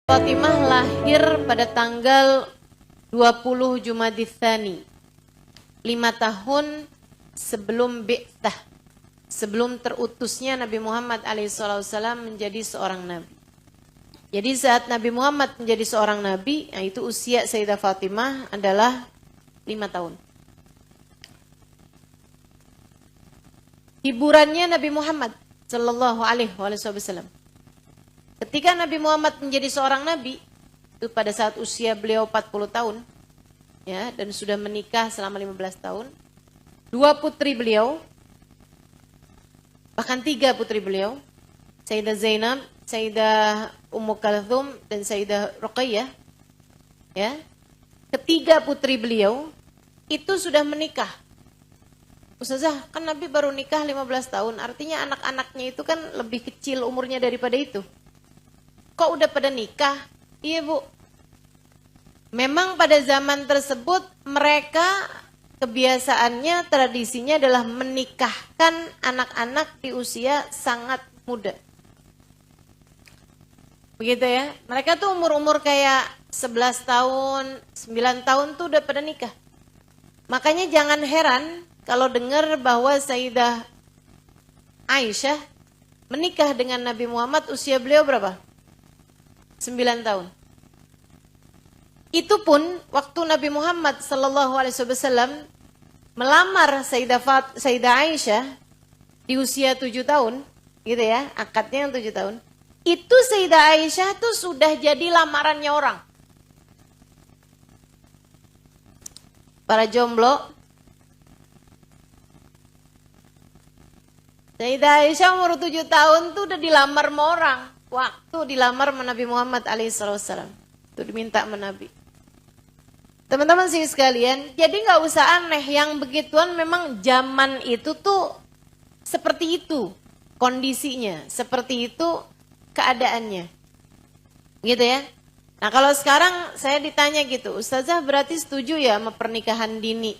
Fatimah lahir pada tanggal 20 Jumadil Tsani, 5 tahun sebelum bi'tsah, sebelum terutusnya Nabi Muhammad alaihissalam menjadi seorang nabi. Jadi saat Nabi Muhammad menjadi seorang nabi, yaitu usia Sayyidah Fatimah adalah 5 tahun. Hiburannya Nabi Muhammad sallallahu alaihi wasallam. Ketika Nabi Muhammad menjadi seorang nabi, itu pada saat usia beliau 40 tahun, ya, dan sudah menikah selama 15 tahun. 2 putri beliau, bahkan 3 putri beliau, Sayyidah Zainab, Sayyidah Ummu Kalthum, dan Sayyidah Ruqayyah, ya. Ketiga putri beliau itu sudah menikah. Ustazah, kan Nabi baru nikah 15 tahun, artinya anak-anaknya itu kan lebih kecil umurnya daripada itu. Kok udah pada nikah? Iya Bu. Memang pada zaman tersebut mereka kebiasaannya, tradisinya adalah menikahkan anak-anak di usia sangat muda. Begitu ya. Mereka tuh umur-umur kayak 11 tahun, 9 tahun tuh udah pada nikah. Makanya jangan heran kalau dengar bahwa Sayyidah Aisyah menikah dengan Nabi Muhammad usia beliau berapa? 9 tahun. Itu pun waktu Nabi Muhammad SAW melamar Sayyidah Aisyah di usia 7 tahun, gitu ya, akadnya yang 7 tahun. Itu Sayyidah Aisyah tuh sudah jadi lamarannya orang. Para jomblo, Sayyidah Aisyah umur 7 tahun tuh udah dilamar sama orang. Waktu dilamar sama Nabi Muhammad alaihissalam, itu diminta sama Nabi. Teman-teman sih sekalian, jadi nggak usah aneh, yang begituan memang zaman itu tuh seperti itu kondisinya, seperti itu keadaannya, gitu ya. Nah kalau sekarang saya ditanya gitu, Ustazah berarti setuju ya sama pernikahan dini?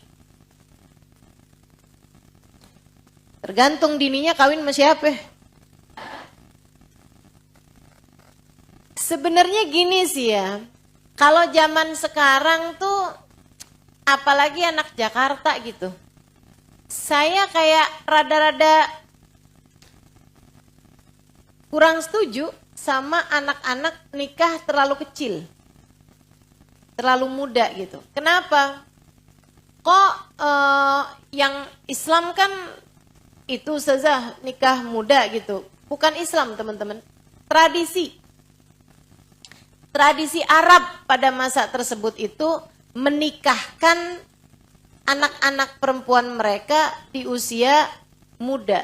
Tergantung dininya kawin sama siapa. Sebenarnya gini sih ya, kalau zaman sekarang tuh, apalagi anak Jakarta gitu, saya kayak rada-rada kurang setuju sama anak-anak nikah terlalu kecil, terlalu muda gitu. Kenapa? Kok yang Islam kan itu Ustazah nikah muda gitu. Bukan Islam teman-teman, Tradisi Arab pada masa tersebut itu menikahkan anak-anak perempuan mereka di usia muda.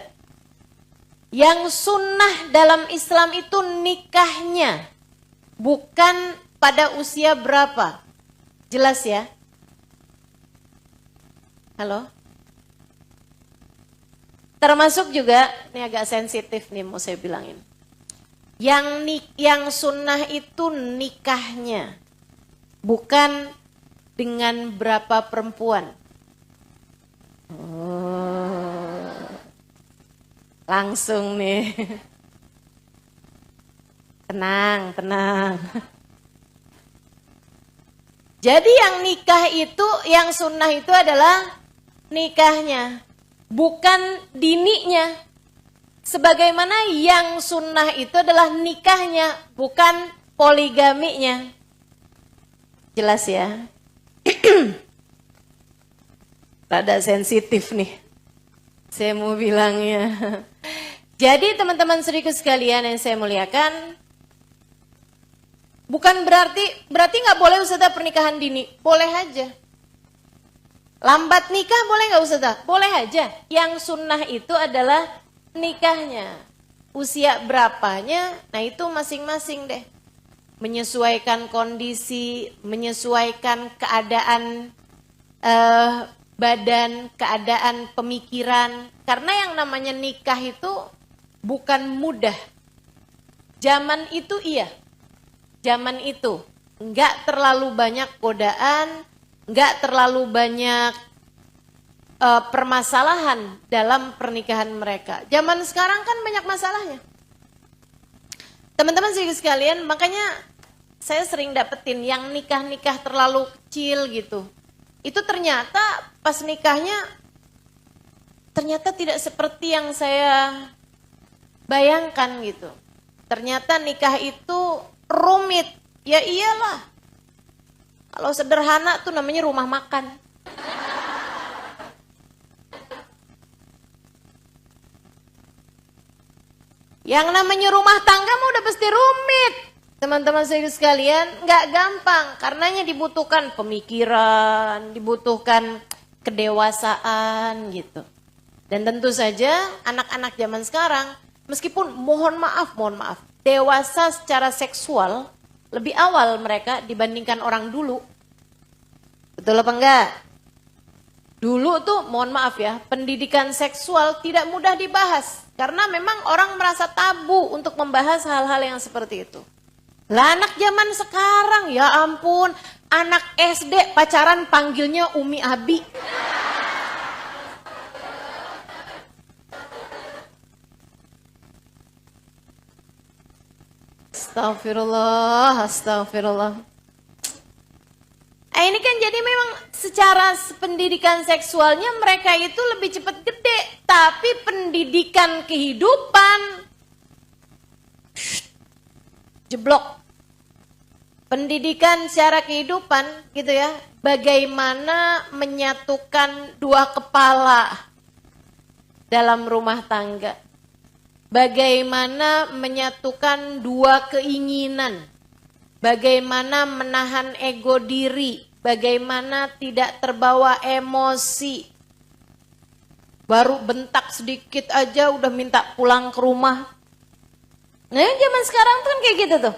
Yang sunnah dalam Islam itu nikahnya, bukan pada usia berapa. Jelas ya? Halo? Termasuk juga, ini agak sensitif nih mau saya bilangin. Yang sunnah itu nikahnya, bukan dengan berapa perempuan. Langsung nih. Tenang. Jadi yang nikah itu, yang sunnah itu adalah nikahnya, bukan dininya. Sebagaimana yang sunnah itu adalah nikahnya, bukan poligaminya. Jelas ya? Rada sensitif nih, saya mau bilangnya. Jadi teman-teman saudaraku sekalian yang saya muliakan, bukan berarti nggak boleh Ustazah pernikahan dini, boleh aja. Lambat nikah boleh nggak Ustazah? Boleh aja. Yang sunnah itu adalah nikahnya. Usia berapanya, nah itu masing-masing deh. Menyesuaikan kondisi, menyesuaikan keadaan badan, keadaan pemikiran. Karena yang namanya nikah itu bukan mudah. Zaman itu iya. Zaman itu enggak terlalu banyak godaan, enggak terlalu banyak permasalahan dalam pernikahan mereka. Zaman sekarang kan banyak masalahnya. Teman-teman sekalian, makanya saya sering dapetin yang nikah-nikah terlalu kecil gitu. Itu ternyata pas nikahnya ternyata tidak seperti yang saya bayangkan gitu. Ternyata nikah itu rumit. Ya iyalah. Kalau sederhana tuh namanya rumah makan. Yang namanya rumah tangga mah udah pasti rumit. Teman-teman saya sekalian, nggak gampang. Karenanya dibutuhkan pemikiran, dibutuhkan kedewasaan gitu. Dan tentu saja anak-anak zaman sekarang, meskipun mohon maaf, dewasa secara seksual lebih awal mereka dibandingkan orang dulu. Betul apa enggak? Dulu tuh mohon maaf ya, pendidikan seksual tidak mudah dibahas. Karena memang orang merasa tabu untuk membahas hal-hal yang seperti itu. Lah anak zaman sekarang, ya ampun, anak SD pacaran panggilnya Umi Abi. Astagfirullah, astagfirullah. Ini kan jadi memang secara pendidikan seksualnya mereka itu lebih cepat gede. Tapi pendidikan kehidupan, jeblok. Pendidikan secara kehidupan gitu ya. Bagaimana menyatukan dua kepala dalam rumah tangga. Bagaimana menyatukan dua keinginan. Bagaimana menahan ego diri. Bagaimana tidak terbawa emosi. Baru bentak sedikit aja udah minta pulang ke rumah. Nah zaman sekarang tuh kan kayak gitu tuh.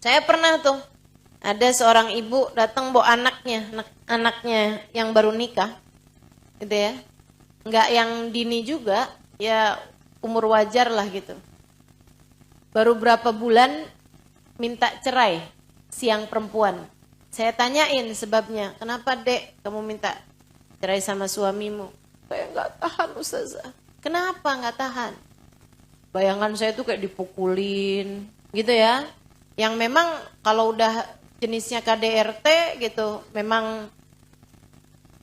Saya pernah tuh. Ada seorang ibu datang bawa anaknya yang baru nikah. Gitu ya. Enggak yang dini juga. Ya umur wajar lah gitu. Baru berapa bulan minta cerai siang perempuan. Saya tanyain sebabnya, kenapa dek kamu minta cerai sama suamimu? Saya nggak tahan Ustazah. Kenapa nggak tahan? Bayangan saya tuh kayak dipukulin gitu ya. Yang memang kalau udah jenisnya KDRT gitu, memang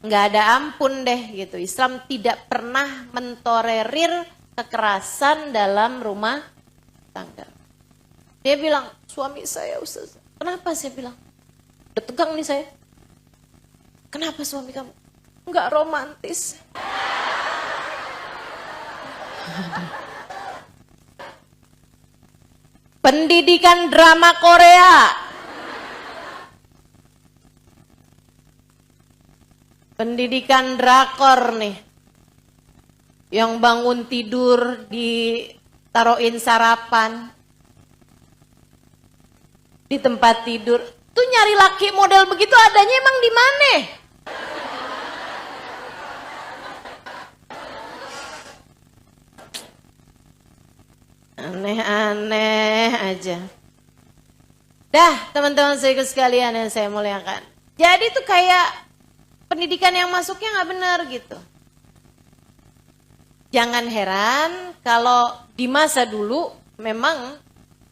nggak ada ampun deh gitu. Islam tidak pernah mentolerir kekerasan dalam rumah tangga. Dia bilang, suami saya Ustaz. Kenapa saya bilang? Udah tegang nih saya. Kenapa suami kamu? Enggak romantis. Pendidikan drama Korea. Pendidikan drakor nih. Yang bangun tidur ditaruhin sarapan. Di tempat tidur. Tuh nyari laki model begitu adanya emang di mana? Aneh-aneh aja. Dah teman-teman saya sekalian yang saya muliakan. Jadi tuh kayak pendidikan yang masuknya nggak benar gitu. Jangan heran kalau di masa dulu memang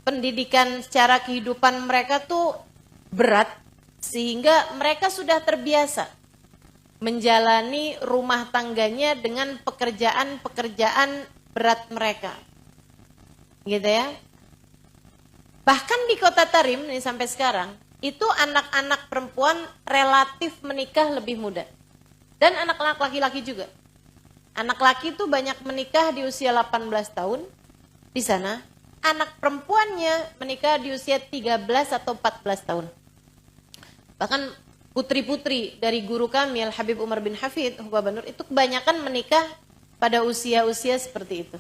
pendidikan secara kehidupan mereka tuh berat sehingga mereka sudah terbiasa menjalani rumah tangganya dengan pekerjaan-pekerjaan berat mereka. Gitu ya. Bahkan di kota Tarim nih sampai sekarang, itu anak-anak perempuan relatif menikah lebih muda. Dan anak-anak laki-laki juga. Anak laki itu banyak menikah di usia 18 tahun di sana. Anak perempuannya menikah di usia 13 atau 14 tahun. Bahkan putri-putri dari guru kami Al-Habib Umar bin Hafid Hubabanur itu kebanyakan menikah pada usia-usia seperti itu.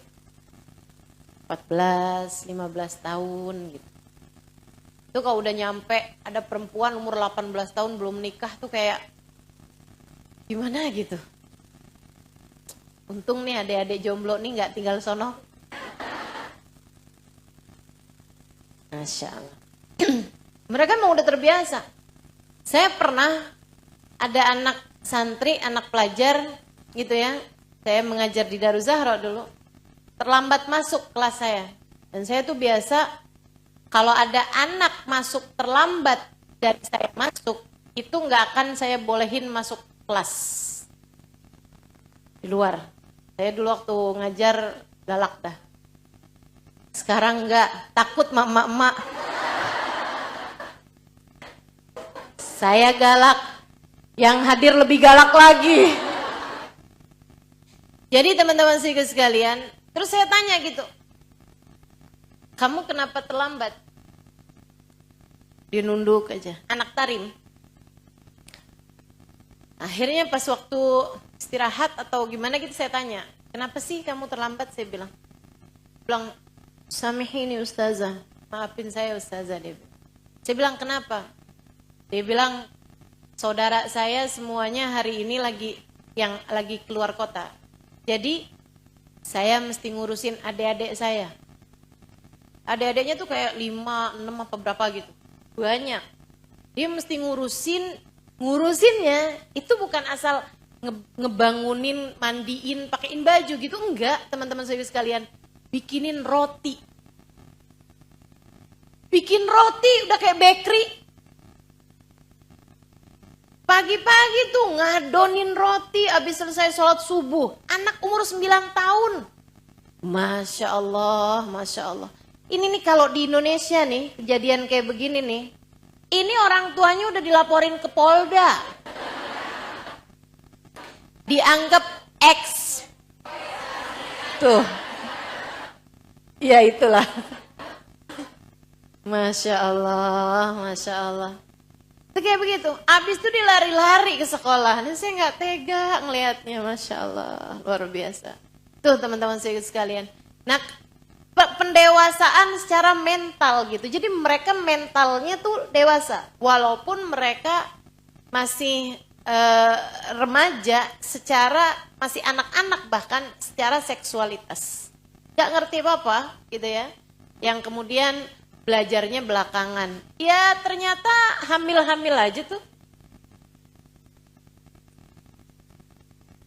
14, 15 tahun gitu. Itu kalau udah nyampe ada perempuan umur 18 tahun belum nikah tuh kayak gimana gitu. Untung nih adik-adik jomblo nih gak tinggal sono. Masya Allah. Mereka memang udah terbiasa. Saya pernah ada anak santri, anak pelajar gitu ya. Saya mengajar di Daruz Zahra dulu. Terlambat masuk kelas saya. Dan saya tuh biasa Kalau ada anak masuk terlambat dari saya masuk, itu nggak akan saya bolehin masuk kelas di luar. Saya dulu waktu ngajar galak dah. Sekarang nggak, takut emak-emak. Saya galak, yang hadir lebih galak lagi. Jadi teman-teman sekalian, terus saya tanya gitu, kamu kenapa terlambat? Dia nunduk aja, anak tarim. Akhirnya pas waktu istirahat atau gimana gitu saya tanya, kenapa sih kamu terlambat? Saya bilang, samihini ustazah, maafin saya ustazah. Saya bilang, kenapa? Dia bilang, saudara saya semuanya hari ini lagi keluar kota. Jadi saya mesti ngurusin adik-adik saya. Adik-adiknya tuh kayak 5, 6 apa berapa gitu. Banyak. Dia mesti ngurusinnya itu bukan asal ngebangunin, mandiin, pakein baju gitu, enggak, teman-teman saya sekalian. Bikinin roti. Bikin roti udah kayak bakery. Pagi-pagi tuh ngadonin roti abis selesai sholat subuh. Anak umur 9 tahun. Masya Allah, Masya Allah. Ini nih kalau di Indonesia nih, kejadian kayak begini nih. Ini orang tuanya udah dilaporin ke Polda. Dianggap X. Tuh. Ya itulah. Masya Allah, Masya Allah. Itu kayak begitu. Abis itu dia lari-lari ke sekolah. Dan saya nggak tega ngelihatnya, Masya Allah. Luar biasa. Tuh teman-teman saya sekalian. Nah, pendewasaan secara mental gitu. Jadi mereka mentalnya tuh dewasa. Walaupun mereka masih remaja, secara masih anak-anak bahkan secara seksualitas. Gak ngerti apa-apa gitu ya. Yang kemudian belajarnya belakangan. Ya ternyata hamil-hamil aja tuh.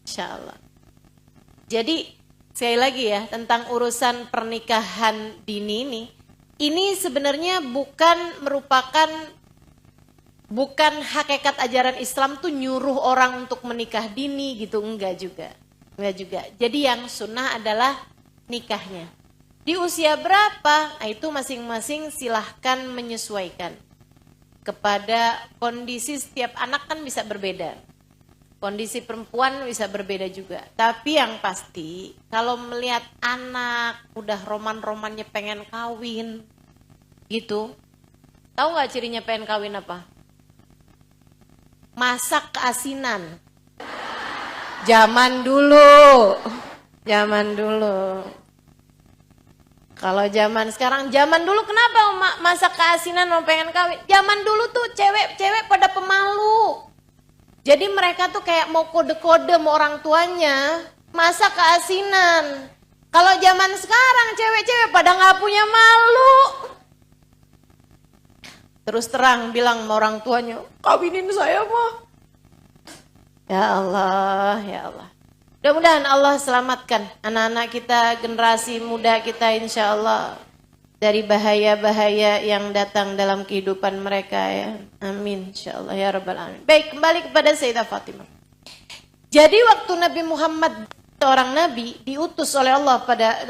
Insya Allah. Jadi sekali lagi ya tentang urusan pernikahan dini ini sebenarnya bukan hakikat ajaran Islam tuh nyuruh orang untuk menikah dini gitu, enggak juga. Jadi yang sunnah adalah nikahnya. Di usia berapa? Nah, itu masing-masing silahkan menyesuaikan. Kepada kondisi setiap anak kan bisa berbeda. Kondisi perempuan bisa berbeda juga. Tapi yang pasti kalau melihat anak udah roman-romannya pengen kawin gitu. Tahu gak cirinya pengen kawin apa? Masak keasinan. Zaman dulu. Kalau zaman sekarang, zaman dulu kenapa masak keasinan mau pengen kawin? Zaman dulu tuh cewek-cewek pada pemalu. Jadi mereka tuh kayak mau kode-kode sama orang tuanya, masak keasinan. Kalau zaman sekarang cewek-cewek pada nggak punya malu. Terus terang bilang sama orang tuanya, kawinin saya mah. Ya Allah, ya Allah. Mudah-mudahan Allah selamatkan anak-anak kita, generasi muda kita insya Allah dari bahaya-bahaya yang datang dalam kehidupan mereka ya. Amin insya Allah ya Rabbal Alamin. Baik, kembali kepada Sayyidah Fatimah. Jadi waktu Nabi Muhammad seorang nabi diutus oleh Allah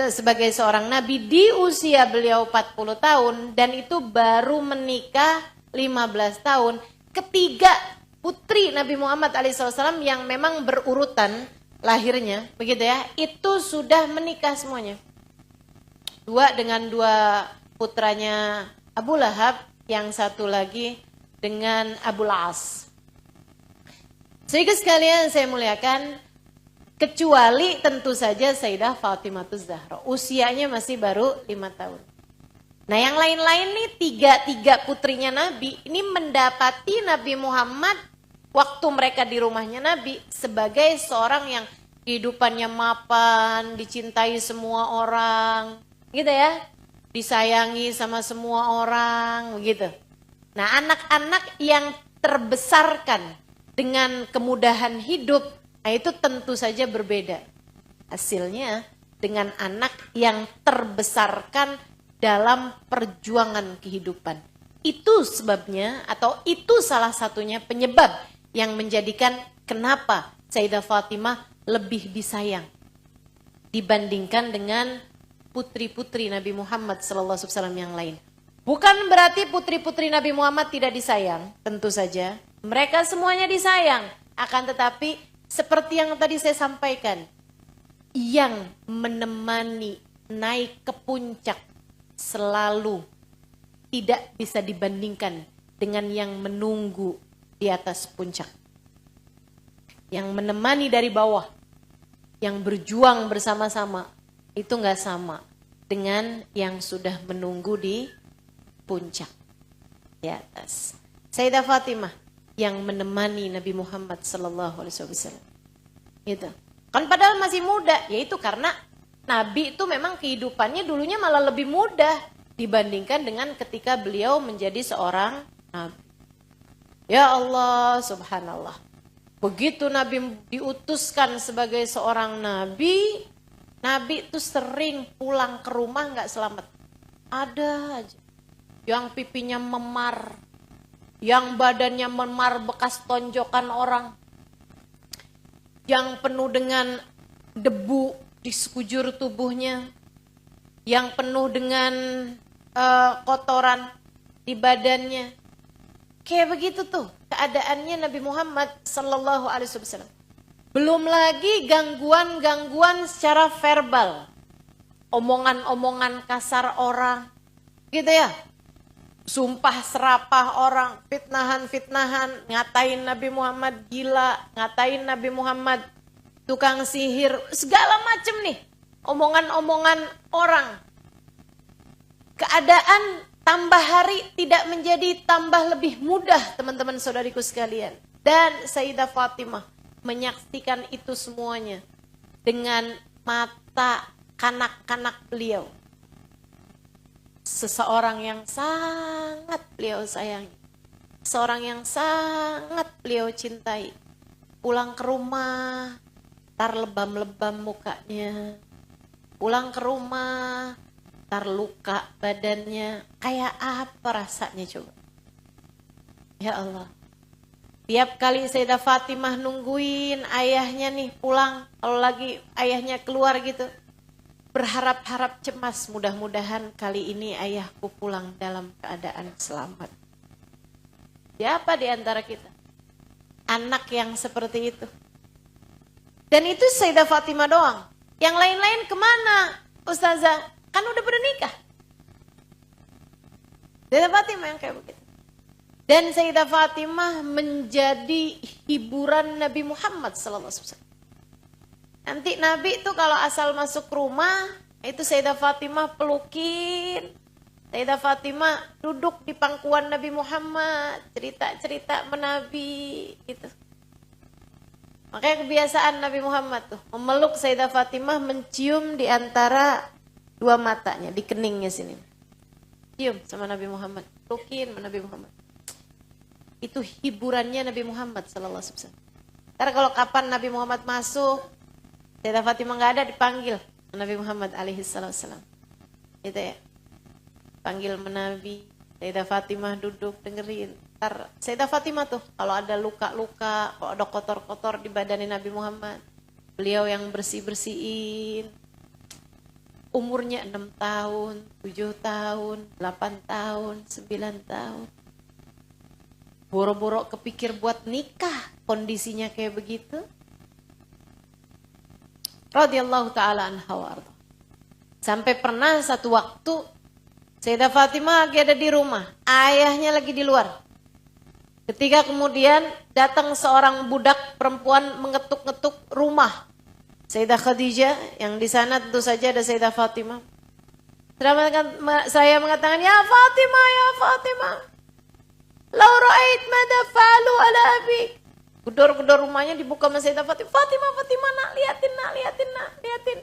sebagai seorang nabi di usia beliau 40 tahun dan itu baru menikah 15 tahun. Ketiga putri Nabi Muhammad alaihissalam yang memang berurutan lahirnya, begitu ya, itu sudah menikah semuanya. Dua dengan dua putranya Abu Lahab, yang satu lagi dengan Abu As. Sehingga sekalian saya muliakan, kecuali tentu saja Sayyidah Fatimah Zahra, usianya masih baru 5 tahun. Nah yang lain-lain nih tiga putrinya Nabi, ini mendapati Nabi Muhammad waktu mereka di rumahnya Nabi sebagai seorang yang kehidupannya mapan, dicintai semua orang, gitu ya, disayangi sama semua orang, begitu. Nah anak-anak yang terbesarkan dengan kemudahan hidup, nah itu tentu saja berbeda hasilnya dengan anak yang terbesarkan dalam perjuangan kehidupan. Itu sebabnya atau itu salah satunya penyebab yang menjadikan kenapa Sayyidah Fatimah lebih disayang dibandingkan dengan putri-putri Nabi Muhammad SAW yang lain. Bukan berarti putri-putri Nabi Muhammad tidak disayang, tentu saja. Mereka semuanya disayang. Akan tetapi seperti yang tadi saya sampaikan, yang menemani naik ke puncak selalu tidak bisa dibandingkan dengan yang menunggu di atas puncak. Yang menemani dari bawah, yang berjuang bersama-sama, itu nggak sama dengan yang sudah menunggu di puncak di atas. Sayyidah Fatimah yang menemani Nabi Muhammad SAW. Gitu. Kan padahal masih muda, yaitu karena Nabi itu memang kehidupannya dulunya malah lebih mudah dibandingkan dengan ketika beliau menjadi seorang Nabi. Ya Allah, subhanallah. Begitu Nabi diutuskan sebagai seorang Nabi, Nabi itu sering pulang ke rumah nggak selamat. Ada aja yang pipinya memar, yang badannya memar bekas tonjokan orang, yang penuh dengan debu di sekujur tubuhnya, yang penuh dengan kotoran di badannya. Kayak begitu tuh keadaannya Nabi Muhammad sallallahu alaihi wasallam. Belum lagi gangguan-gangguan secara verbal. Omongan-omongan kasar orang. Gitu ya. Sumpah serapah orang, fitnahan-fitnahan, ngatain Nabi Muhammad gila, ngatain Nabi Muhammad tukang sihir, segala macam nih. Omongan-omongan orang. Keadaan tambah hari tidak menjadi tambah lebih mudah, teman-teman saudariku sekalian. Dan Sayyidah Fatimah menyaksikan itu semuanya dengan mata kanak-kanak beliau. Seseorang yang sangat beliau sayangi. Seorang yang sangat beliau cintai. Pulang ke rumah, tar lebam-lebam mukanya. Pulang ke rumah, tar luka badannya. Kayak apa rasanya coba? Ya Allah. Tiap kali Sayyidah Fatimah nungguin ayahnya nih pulang. Kalau lagi ayahnya keluar gitu. Berharap-harap cemas, mudah-mudahan kali ini ayahku pulang dalam keadaan selamat. Siapa di antara kita? Anak yang seperti itu. Dan itu Sayyidah Fatimah doang. Yang lain-lain kemana? Ustazah, kan udah bernikah. Sayyidah Fatimah yang kayak begitu. Dan Sayyidah Fatimah menjadi hiburan Nabi Muhammad SAW. Nanti Nabi itu kalau asal masuk rumah, itu Sayyidah Fatimah pelukin. Sayyidah Fatimah duduk di pangkuan Nabi Muhammad, cerita-cerita menabi gitu. Makanya kebiasaan Nabi Muhammad tuh, memeluk Sayyidah Fatimah, mencium di antara dua matanya, di keningnya sini. Cium sama Nabi Muhammad, pelukin sama Nabi Muhammad. Itu hiburannya Nabi Muhammad SAW. Karena kalau kapan Nabi Muhammad masuk, Sayyidah Fatimah nggak ada, dipanggil Nabi Muhammad alaihissalam. Gitu ya. Panggil menabi, Sayyidah Fatimah duduk dengerin. Ntar Sayyidah Fatimah tuh kalau ada luka-luka, kalau ada kotor-kotor di badan Nabi Muhammad, beliau yang bersih-bersihin. Umurnya 6 tahun, 7 tahun, 8 tahun, 9 tahun. Boro-boro kepikir buat nikah, kondisinya kayak begitu. Radhiyallahu ta'ala anha wa arda. Sampai pernah satu waktu Sayyidah Fatimah lagi ada di rumah, ayahnya lagi di luar. Ketika kemudian datang seorang budak perempuan mengetuk-ngetuk rumah Sayyidah Khadijah, yang di sana tentu saja ada Sayyidah Fatimah. Saya mengatakan, ya Fatimah, ya Fatimah, lau ra'ait mada fa'alu ala abik. Gedor-gedor rumahnya dibuka sama Sayyidah Fatimah. Fatimah, Fatimah, nak, liatin, nak, liatin, nak, liatin.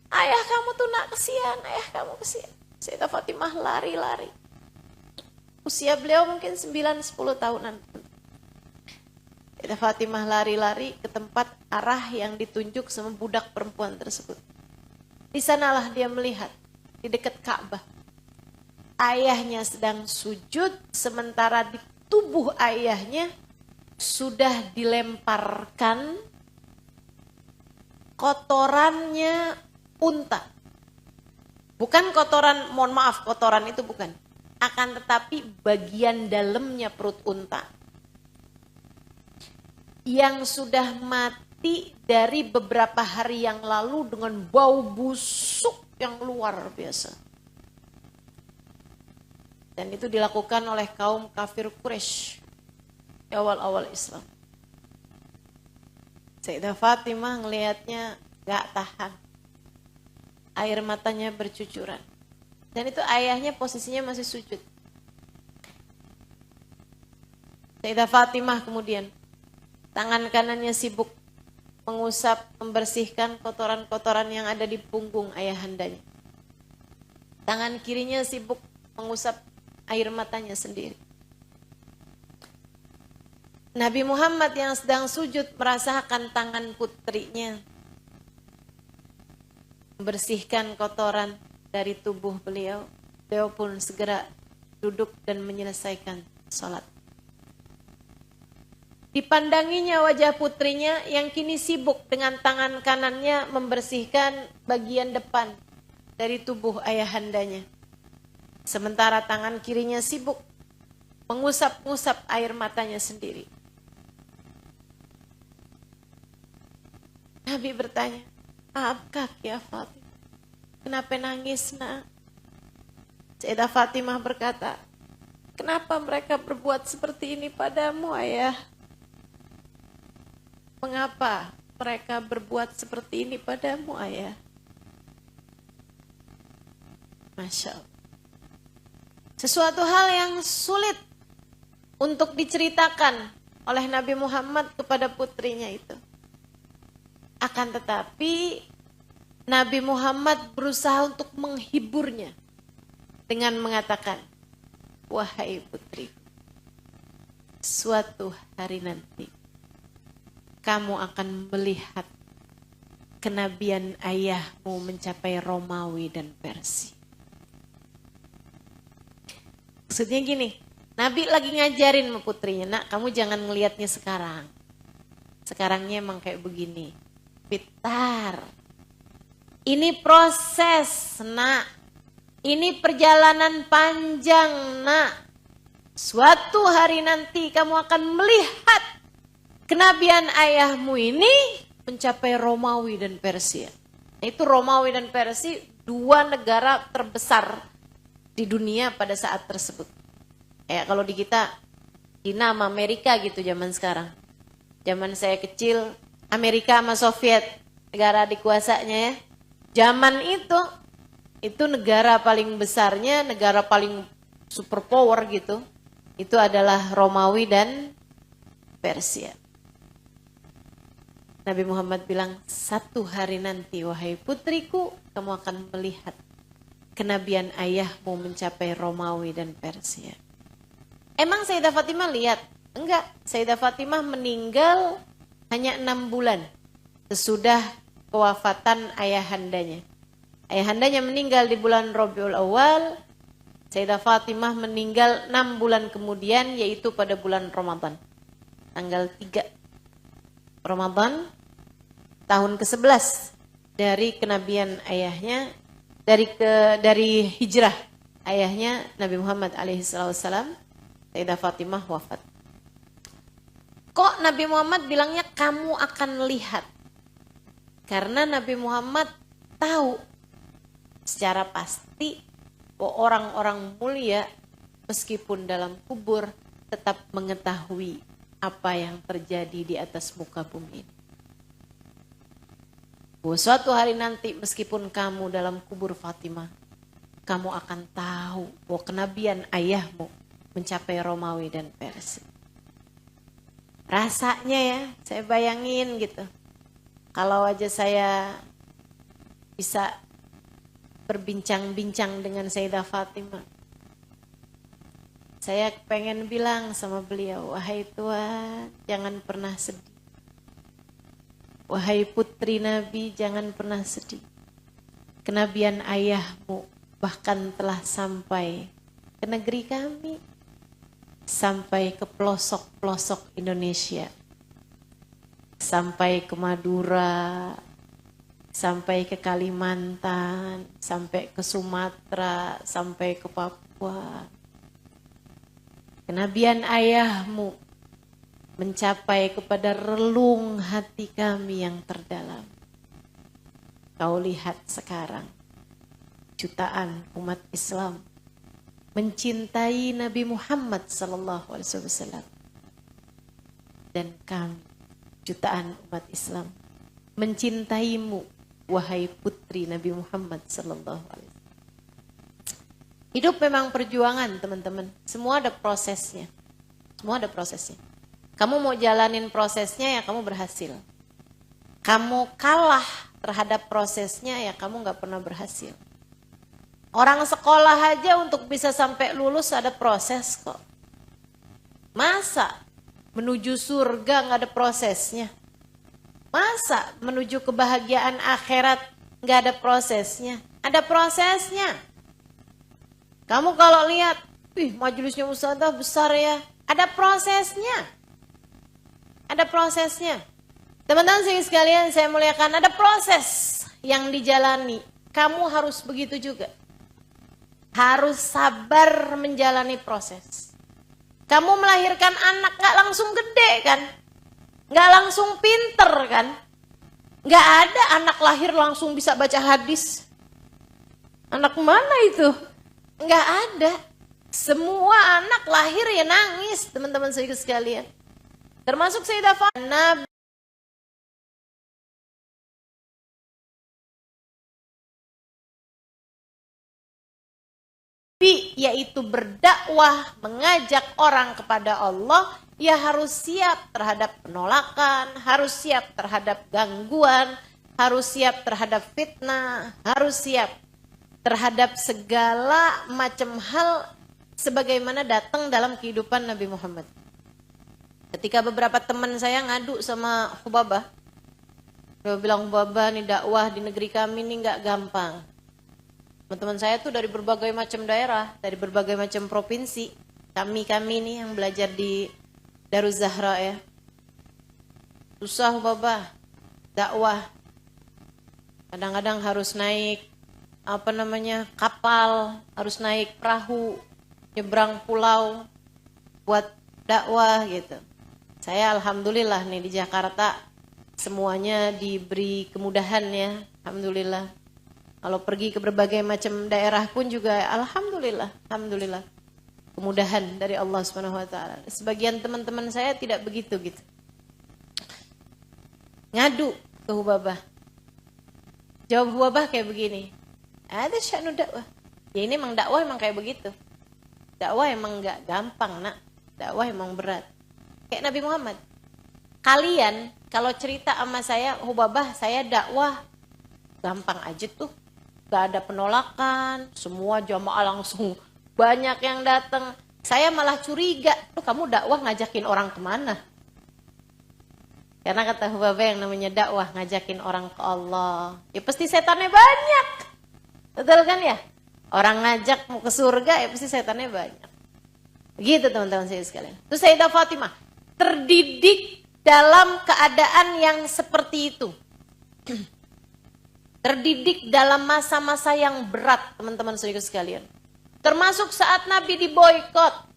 Ayah kamu tuh nak, kesian, ayah kamu kesian. Sayyidah Fatimah lari-lari. Usia beliau mungkin 9-10 tahunan. Sayyidah Fatimah lari-lari ke tempat arah yang ditunjuk sama budak perempuan tersebut. Di sanalah dia melihat, di dekat Ka'bah, ayahnya sedang sujud, sementara di tubuh ayahnya sudah dilemparkan kotorannya unta. Bukan kotoran, mohon maaf, kotoran itu bukan. Akan tetapi bagian dalamnya perut unta yang sudah mati dari beberapa hari yang lalu dengan bau busuk yang luar biasa. Dan itu dilakukan oleh kaum kafir Quraisy di awal-awal Islam. Sayyidah Fatimah ngelihatnya gak tahan. Air matanya bercucuran. Dan itu ayahnya posisinya masih sujud. Sayyidah Fatimah kemudian tangan kanannya sibuk mengusap, membersihkan kotoran-kotoran yang ada di punggung ayahandanya. Tangan kirinya sibuk mengusap air matanya sendiri. Nabi Muhammad yang sedang sujud merasakan tangan putrinya membersihkan kotoran dari tubuh beliau. Beliau pun segera duduk dan menyelesaikan sholat. Dipandanginya wajah putrinya yang kini sibuk dengan tangan kanannya membersihkan bagian depan dari tubuh ayahandanya. Sementara tangan kirinya sibuk mengusap-ngusap air matanya sendiri. Nabi bertanya, maafkah ya Fatimah? Kenapa nangis nak? Sayyidah Fatimah berkata, kenapa mereka berbuat seperti ini padamu ayah? Mengapa mereka berbuat seperti ini padamu ayah? Masya Allah. Sesuatu hal yang sulit untuk diceritakan oleh Nabi Muhammad kepada putrinya itu. Akan tetapi Nabi Muhammad berusaha untuk menghiburnya dengan mengatakan, wahai putri, suatu hari nanti kamu akan melihat kenabian ayahmu mencapai Romawi dan Persia. Maksudnya gini, Nabi lagi ngajarin sama putrinya, nak kamu jangan ngelihatnya sekarang. Sekarangnya emang kayak begini. Pitar. Ini proses, nak. Ini perjalanan panjang, nak. Suatu hari nanti kamu akan melihat kenabian ayahmu ini mencapai Romawi dan Persia. Itu Romawi dan Persia, dua negara terbesar di dunia pada saat tersebut. Kalau di kita, Cina sama Amerika gitu zaman sekarang. Zaman saya kecil, Amerika sama Soviet, negara dikuasanya ya. Zaman itu negara paling besarnya, negara paling superpower gitu. Itu adalah Romawi dan Persia. Nabi Muhammad bilang, satu hari nanti wahai putriku, kamu akan melihat kenabian ayahmu mencapai Romawi dan Persia. Emang Sayyidah Fatimah lihat? Enggak, Sayyidah Fatimah meninggal hanya 6 bulan sesudah kewafatan ayahandanya. Ayahandanya meninggal di bulan Rabiul Awal, Sayyidah Fatimah meninggal 6 bulan kemudian, yaitu pada bulan Ramadan. Tanggal 3 Ramadan tahun ke-11 dari kenabian ayahnya, dari hijrah ayahnya Nabi Muhammad alaihissalam. Sayyidah Fatimah wafat. Kok Nabi Muhammad bilangnya kamu akan lihat? Karena Nabi Muhammad tahu secara pasti bahwa orang-orang mulia meskipun dalam kubur tetap mengetahui apa yang terjadi di atas muka bumi ini. Bahwa suatu hari nanti meskipun kamu dalam kubur Fatimah, kamu akan tahu bahwa kenabian ayahmu mencapai Romawi dan Persia. Rasanya ya, saya bayangin gitu. Kalau aja saya bisa berbincang-bincang dengan Sayyidah Fatimah, saya pengen bilang sama beliau, wahai Tuhan, jangan pernah sedih. Wahai putri Nabi, jangan pernah sedih. Kenabian ayahmu bahkan telah sampai ke negeri kami, sampai ke pelosok-pelosok Indonesia, sampai ke Madura, sampai ke Kalimantan, sampai ke Sumatera, sampai ke Papua. Kenabian ayahmu mencapai kepada relung hati kami yang terdalam. Kau lihat sekarang, jutaan umat Islam mencintai Nabi Muhammad SAW, dan kami, jutaan umat Islam, mencintaimu, wahai putri Nabi Muhammad SAW. Hidup memang perjuangan, teman-teman. Semua ada prosesnya. Semua ada prosesnya. Kamu mau jalanin prosesnya, ya kamu berhasil. Kamu kalah terhadap prosesnya, ya kamu gak pernah berhasil. Orang sekolah aja untuk bisa sampai lulus ada proses kok. Masa menuju surga gak ada prosesnya? Masa menuju kebahagiaan akhirat gak ada prosesnya? Ada prosesnya. Kamu kalau lihat, majelisnya ustadzah besar ya. Ada prosesnya. Ada prosesnya. Teman-teman sekalian, saya muliakan, ada proses yang dijalani. Kamu harus begitu juga. Harus sabar menjalani proses. Kamu melahirkan anak gak langsung gede kan? Gak langsung pinter kan? Gak ada anak lahir langsung bisa baca hadis. Anak mana itu? Gak ada. Semua anak lahir ya nangis, teman-teman sekalian. Termasuk Sayyidah Fatimah. Yaitu berdakwah, mengajak orang kepada Allah, ya harus siap terhadap penolakan, harus siap terhadap gangguan, harus siap terhadap fitnah, harus siap terhadap segala macam hal sebagaimana datang dalam kehidupan Nabi Muhammad. Ketika beberapa teman saya ngadu sama Hubabah, dia bilang, Hubabah nih dakwah di negeri kami nih gak gampang. Teman-teman saya tuh dari berbagai macam daerah, dari berbagai macam provinsi. Kami nih yang belajar di Daruz Zahra ya. Susah Hubabah, dakwah. Kadang-kadang harus naik kapal, harus naik perahu, nyebrang pulau buat dakwah gitu. Saya alhamdulillah nih di Jakarta semuanya diberi kemudahan ya, alhamdulillah. Kalau pergi ke berbagai macam daerah pun juga alhamdulillah, alhamdulillah. Kemudahan dari Allah SWT. Sebagian teman-teman saya tidak begitu gitu. Ngadu ke Hubabah. Jawab Hubabah kayak begini. Ada sya'nu dakwah. Ya ini emang dakwah emang kayak begitu. Dakwah emang gak gampang nak. Dakwah emang berat. Kayak Nabi Muhammad. Kalian kalau cerita sama saya, Hubabah saya dakwah gampang aja tuh. Gak ada penolakan, semua jamaah langsung banyak yang datang. Saya malah curiga, tuh kamu dakwah ngajakin orang kemana? Karena kata Hubabah yang namanya dakwah ngajakin orang ke Allah. Ya pasti setannya banyak. Betul kan ya? Orang ngajak mau ke surga ya pasti setannya banyak. Begitu teman-teman saya sekalian. Terus Sayyidah Fatimah terdidik dalam keadaan yang seperti itu. Terdidik dalam masa-masa yang berat, teman-teman saudara sekalian. Termasuk saat Nabi diboikot.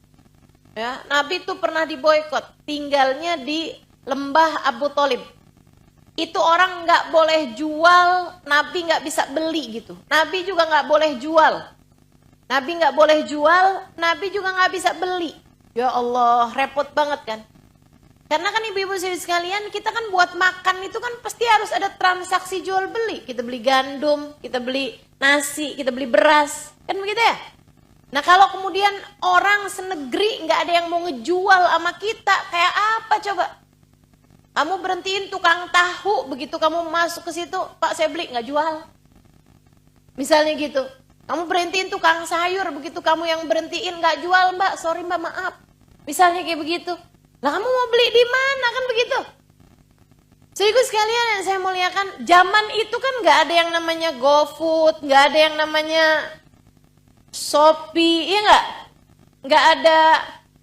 Ya, Nabi itu pernah diboikot, tinggalnya di lembah Abu Thalib. Itu orang nggak boleh jual, Nabi nggak bisa beli gitu. Nabi juga nggak boleh jual. Nabi nggak boleh jual, Nabi juga nggak bisa beli. Ya Allah, repot banget kan. Karena kan ibu-ibu sekalian, kita kan buat makan itu kan pasti harus ada transaksi jual beli. Kita beli gandum, kita beli nasi, kita beli beras. Kan begitu ya? Nah kalau kemudian orang senegeri nggak ada yang mau ngejual sama kita, kayak apa coba? Kamu berhentiin tukang tahu, begitu kamu masuk ke situ, Pak saya beli, nggak jual. Misalnya gitu. Kamu berhentiin tukang sayur, begitu kamu yang berhentiin nggak jual Mbak, sorry Mbak maaf. Misalnya kayak begitu. Lah kamu mau beli di mana kan begitu? Saudara sekalian yang saya muliakan, zaman itu kan nggak ada yang namanya GoFood, nggak ada yang namanya Shopee, iya nggak? nggak ada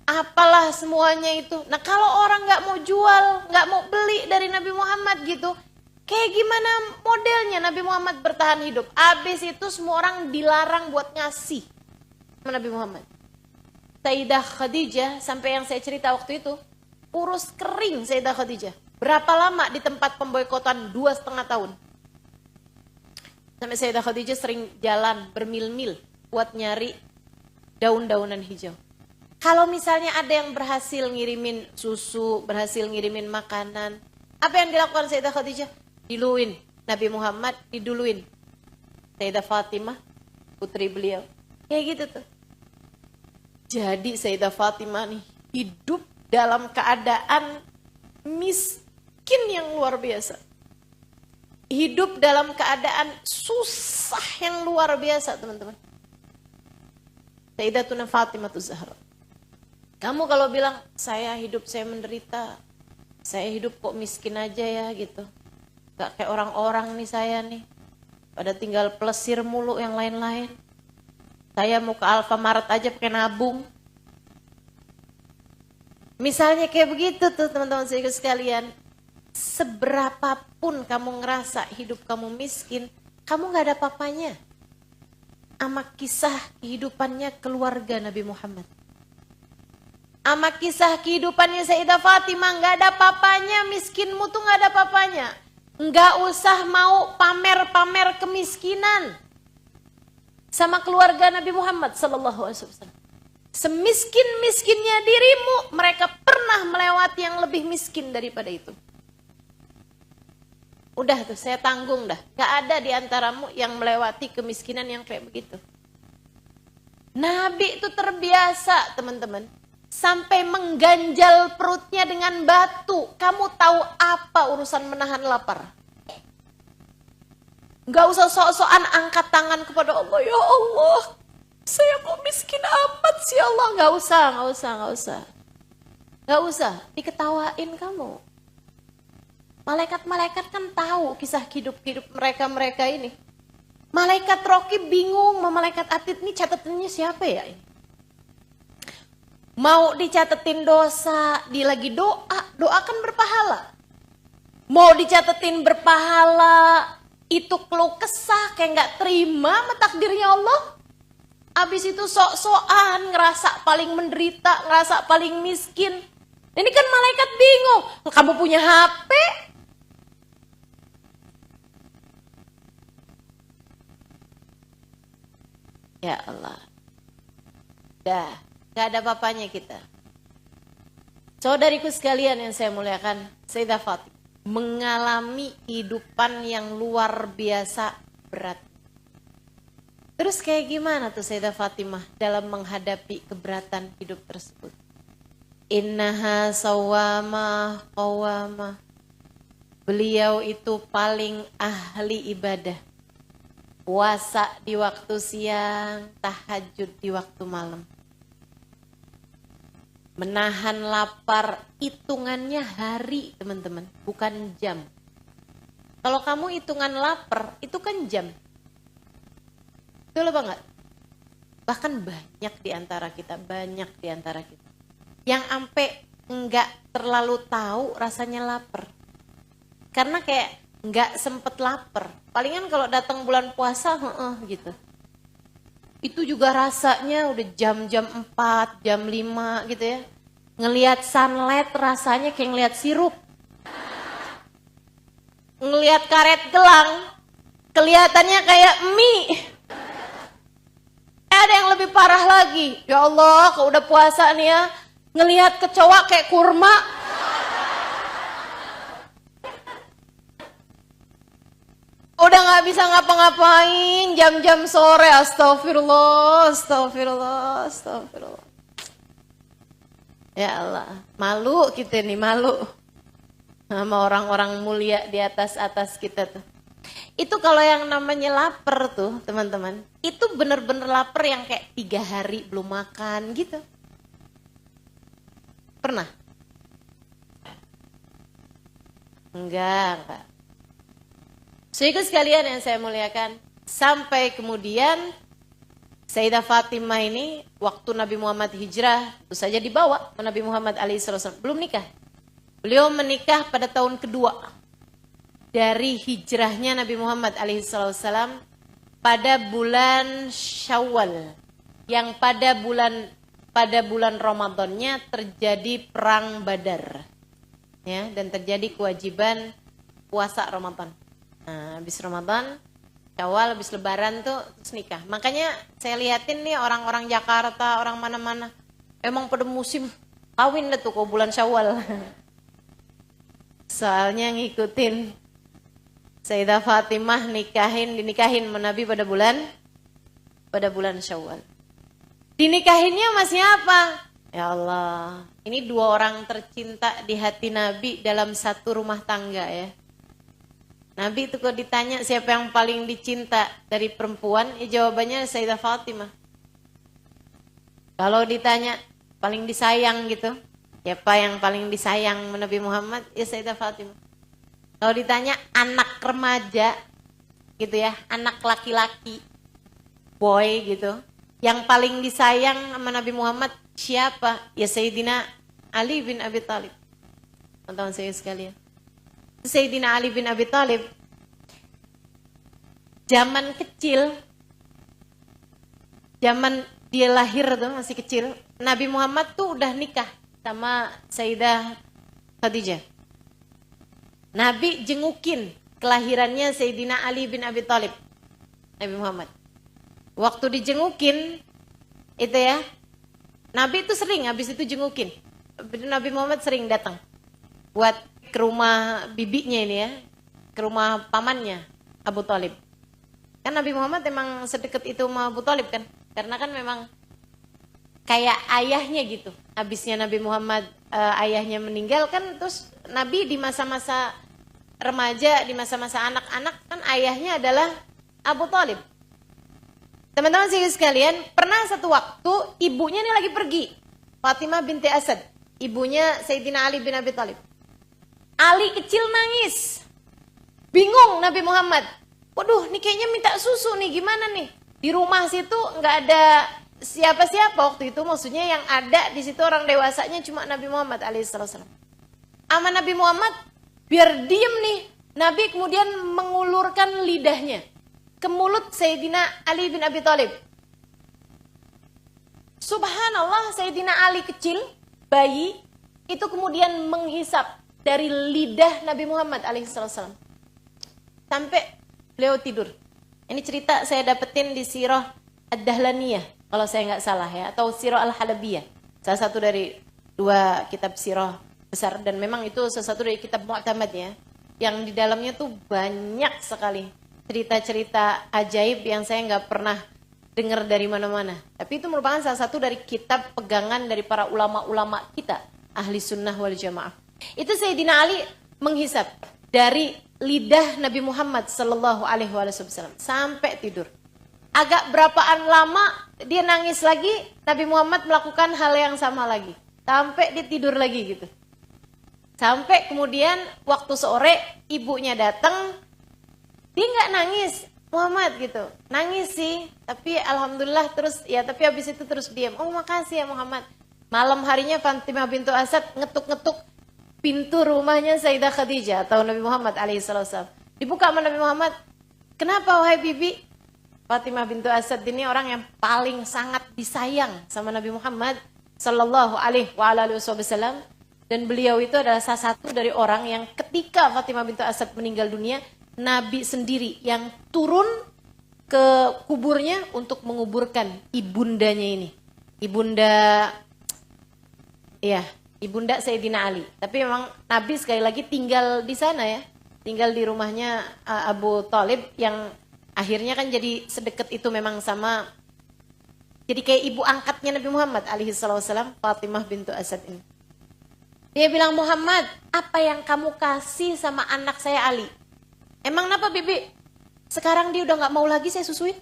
apalah semuanya itu. Nah kalau orang nggak mau jual, nggak mau beli dari Nabi Muhammad gitu, kayak gimana modelnya Nabi Muhammad bertahan hidup? Abis itu semua orang dilarang buat ngasih sama Nabi Muhammad. Sayyidah Khadijah, sampai yang saya cerita waktu itu, urus kering Sayyidah Khadijah. Berapa lama di tempat pemboikotan? 2,5 tahun. Sampai Sayyidah Khadijah sering jalan bermil-mil buat nyari daun-daunan hijau. Kalau misalnya ada yang berhasil ngirimin susu, berhasil ngirimin makanan, apa yang dilakukan Sayyidah Khadijah? Diluin Nabi Muhammad, diduluin Sayyidah Fatimah, putri beliau. Kayak gitu tuh. Jadi Sayyidah Fatimah nih hidup dalam keadaan miskin yang luar biasa. Hidup dalam keadaan susah yang luar biasa, teman-teman. Sayyidatuna Fatimah Zahra. Kamu kalau bilang, saya hidup saya menderita, saya hidup kok miskin aja ya gitu. Gak kayak orang-orang nih saya nih. Pada tinggal plesir mulu yang lain-lain. Saya mau ke Alfamart aja pakai nabung. Misalnya kayak begitu tuh teman-teman sekalian. Seberapapun kamu ngerasa hidup kamu miskin, kamu gak ada papanya sama kisah kehidupannya keluarga Nabi Muhammad. Sama kisah kehidupannya Sayyidah Fatimah, gak ada papanya, miskinmu tuh gak ada papanya. Gak usah mau pamer-pamer kemiskinan sama keluarga Nabi Muhammad sallallahu alaihi wasallam. Semiskin-miskinnya dirimu, mereka pernah melewati yang lebih miskin daripada itu. Udah tuh, saya tanggung dah. Gak ada di antaramu yang melewati kemiskinan yang kayak begitu. Nabi itu terbiasa, teman-teman. Sampai mengganjal perutnya dengan batu. Kamu tahu apa urusan menahan lapar? Gak usah sok-sokan angkat tangan kepada Allah. Ya Allah, saya kok miskin amat sih Allah. Gak usah. Gak usah, diketawain kamu. Malaikat-malaikat kan tahu kisah hidup mereka ini. Malaikat Roki bingung, malaikat Atid ini catatannya siapa ya ini? Mau dicatetin dosa, dia lagi doa kan berpahala. Mau dicatetin berpahala, itu keluh kesah kayak gak terima sama takdirnya Allah. Abis itu sok-sokan, ngerasa paling menderita, ngerasa paling miskin. Ini kan malaikat bingung, kamu punya HP? Ya Allah. Dah, gak ada apa-apanya kita. Saudariku sekalian yang saya muliakan, Sayyidah Fatimah mengalami kehidupan yang luar biasa berat. Terus kayak gimana tuh Sayyidah Fatimah dalam menghadapi keberatan hidup tersebut? Innaha sawamah qawamah. Beliau itu paling ahli ibadah. Puasa di waktu siang, tahajud di waktu malam. Menahan lapar, hitungannya hari teman-teman, bukan jam. Kalau kamu hitungan lapar, itu kan jam. Betul apa enggak? Bahkan banyak di antara kita, yang sampai enggak terlalu tahu rasanya lapar. Karena kayak enggak sempet lapar. Palingan kalau datang bulan puasa, gitu. Itu juga rasanya udah jam-jam 4, jam 5 gitu ya. Ngelihat sunlight rasanya kayak ngelihat sirup. Ngelihat karet gelang, kelihatannya kayak mie. Ada yang lebih parah lagi. Ya Allah, kalau udah puasa nih ya, ngelihat kecoa kayak kurma. Udah gak bisa ngapa-ngapain, jam-jam sore, astagfirullah. Ya Allah, malu kita nih, malu. Sama orang-orang mulia di atas kita tuh. Itu kalau yang namanya lapar tuh teman-teman, itu bener-bener lapar yang kayak 3 hari belum makan gitu. Pernah? Enggak. Saudara sekalian yang saya muliakan, sampai kemudian Sayyidah Fatimah ini waktu Nabi Muhammad hijrah itu saja dibawa Nabi Muhammad alaihissalam, belum nikah. Beliau menikah pada tahun kedua dari hijrahnya Nabi Muhammad alaihissalam pada bulan Syawal, yang pada bulan Ramadannya terjadi perang Badar, ya, dan terjadi kewajiban puasa Ramadan. Nah, habis Ramadan, Syawal, habis Lebaran tuh terus nikah. Makanya saya liatin nih orang-orang Jakarta, orang mana-mana, emang pada musim kawin deh tuh kok bulan Syawal. Soalnya ngikutin Sayyidah Fatimah dinikahin Nabi pada bulan Syawal. Dinikahinnya masih apa? Ya Allah, ini dua orang tercinta di hati Nabi dalam satu rumah tangga ya. Nabi itu kalau ditanya siapa yang paling dicinta dari perempuan, ya jawabannya Sayyidah Fatimah. Kalau ditanya paling disayang gitu, siapa yang paling disayang Nabi Muhammad, ya Sayyidah Fatimah. Kalau ditanya anak remaja gitu ya, anak laki-laki, boy gitu, yang paling disayang sama Nabi Muhammad siapa? Ya Sayyidina Ali bin Abi Thalib. Teman-teman saya sekalian. Sayyidina Ali bin Abi Thalib zaman kecil, zaman dia lahir tuh masih kecil, Nabi Muhammad tuh udah nikah sama Sayyidah Khadijah. Nabi jengukin kelahirannya Sayyidina Ali bin Abi Thalib, Nabi Muhammad. Waktu dijengukin itu ya, Nabi itu sering habis itu jengukin. Nabi Muhammad sering datang buat ke rumah bibinya ini ya, ke rumah pamannya Abu Thalib. Kan Nabi Muhammad emang sedekat itu sama Abu Thalib kan, karena kan memang kayak ayahnya gitu. Habisnya Nabi Muhammad ayahnya meninggal kan, terus Nabi di masa-masa remaja, di masa-masa anak-anak kan ayahnya adalah Abu Thalib. Teman-teman sekalian, pernah satu waktu ibunya ini lagi pergi, Fatimah binti Asad, ibunya Sayyidina Ali bin Abi Thalib. Ali kecil nangis, bingung Nabi Muhammad. Waduh, nih kayaknya minta susu nih, gimana nih? Di rumah situ nggak ada siapa-siapa waktu itu, maksudnya yang ada di situ orang dewasanya cuma Nabi Muhammad alaihissalam. Sama Nabi Muhammad, biar diem nih, Nabi kemudian mengulurkan lidahnya ke mulut Sayyidina Ali bin Abi Thalib. Subhanallah, Sayyidina Ali kecil, bayi, itu kemudian menghisap dari lidah Nabi Muhammad alaihissalam sampai beliau tidur. Ini cerita saya dapetin di Sirah Ad-Dahlaniyah, kalau saya nggak salah ya, atau Sirah Al-Halabiyah, salah satu dari dua kitab sirah besar, dan memang itu salah satu dari kitab mu'tamad ya, yang di dalamnya tuh banyak sekali cerita-cerita ajaib yang saya nggak pernah dengar dari mana-mana. Tapi itu merupakan salah satu dari kitab pegangan dari para ulama-ulama kita, ahli sunnah wal jamaah. Itu Sayyidina Ali menghisap dari lidah Nabi Muhammad sallallahu alaihi wasallam sampai tidur. Agak berapaan lama dia nangis lagi, Nabi Muhammad melakukan hal yang sama lagi, sampai dia tidur lagi gitu. Sampai kemudian waktu sore ibunya datang, dia nggak nangis Muhammad gitu, nangis sih, tapi alhamdulillah terus ya, tapi habis itu terus diam. Oh makasih ya Muhammad. Malam harinya Fatimah bintu Asad ngetuk-ngetuk pintu rumahnya Sayyidah Khadijah atau Nabi Muhammad alaihissalam. Dibuka sama Nabi Muhammad, kenapa wahai bibi? Fatimah bintu Asad ini orang yang paling sangat disayang sama Nabi Muhammad sallallahu alaihi wasallam, dan beliau itu adalah salah satu dari orang yang ketika Fatimah bintu Asad meninggal dunia, Nabi sendiri yang turun ke kuburnya untuk menguburkan ibundanya ini. Ibunda Sayyidina Ali. Tapi memang Nabi sekali lagi tinggal di sana ya. Tinggal di rumahnya Abu Thalib yang akhirnya kan jadi sedekat itu memang sama. Jadi kayak ibu angkatnya Nabi Muhammad alaihi wasallam, Fatimah bintu Asad ini. Dia bilang, Muhammad, apa yang kamu kasih sama anak saya Ali? Emang kenapa bibi? Sekarang dia udah gak mau lagi saya susuin?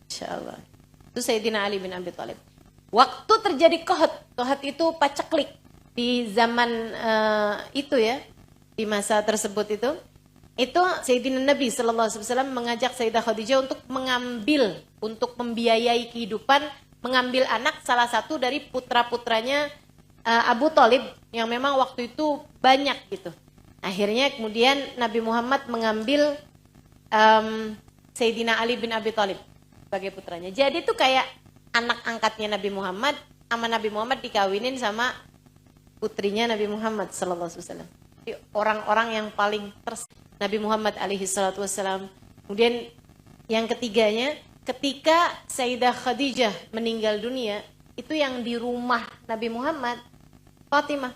Insyaallah. Itu Sayyidina Ali bin Abi Thalib. Waktu terjadi Qohad itu paceklik di zaman itu ya, di masa tersebut itu, Itu Sayyidina Nabi SAW mengajak Sayyidah Khadijah untuk mengambil, untuk membiayai kehidupan, mengambil anak salah satu dari putra-putranya Abu Thalib yang memang waktu itu banyak gitu. Akhirnya kemudian Nabi Muhammad mengambil Sayyidina Ali bin Abi Thalib sebagai putranya. Jadi itu kayak anak angkatnya Nabi Muhammad, sama Nabi Muhammad dikawinin sama putrinya Nabi Muhammad SAW. Orang-orang yang paling Nabi Muhammad SAW. Kemudian yang ketiganya, ketika Sayyidah Khadijah meninggal dunia, itu yang di rumah Nabi Muhammad, Fatimah.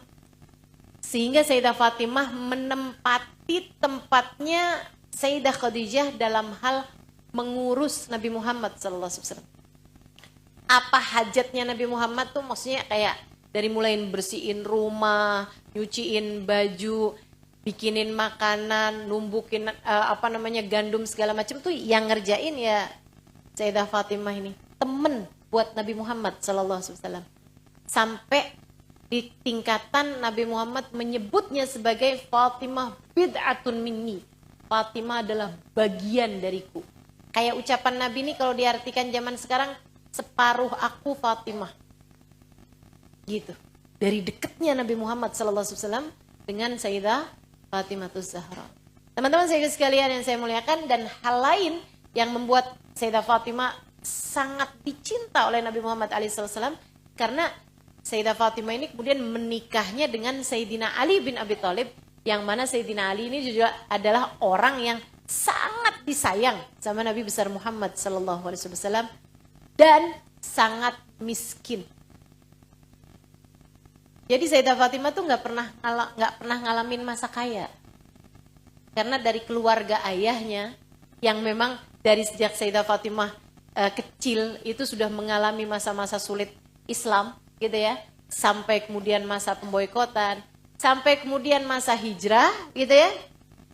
Sehingga Sayyidah Fatimah menempati tempatnya Sayyidah Khadijah dalam hal mengurus Nabi Muhammad SAW. Apa hajatnya Nabi Muhammad tuh maksudnya kayak dari mulai bersihin rumah, nyuciin baju, bikinin makanan, numbukin gandum segala macam tuh yang ngerjain ya Sayyidah Fatimah ini. Temen buat Nabi Muhammad SAW. Sampai di tingkatan Nabi Muhammad menyebutnya sebagai Fatimah bid'atun minni. Fatimah adalah bagian dariku. Kayak ucapan Nabi ini kalau diartikan zaman sekarang, separuh aku Fatimah. Gitu. Dari dekatnya Nabi Muhammad SAW dengan Sayyidah Fatimah Zahra. Teman-teman saya sekalian yang saya muliakan, dan hal lain yang membuat Sayyidah Fatimah sangat dicinta oleh Nabi Muhammad SAW, karena Sayyidah Fatimah ini kemudian menikahnya dengan Sayyidina Ali bin Abi Thalib, yang mana Sayyidina Ali ini juga adalah orang yang sangat disayang sama Nabi besar Muhammad SAW dan sangat miskin. Jadi Sayyidah Fatimah tuh nggak pernah ngalamin masa kaya, karena dari keluarga ayahnya yang memang dari sejak Sayyidah Fatimah kecil itu sudah mengalami masa-masa sulit Islam, gitu ya, sampai kemudian masa pemboikotan, sampai kemudian masa hijrah, gitu ya.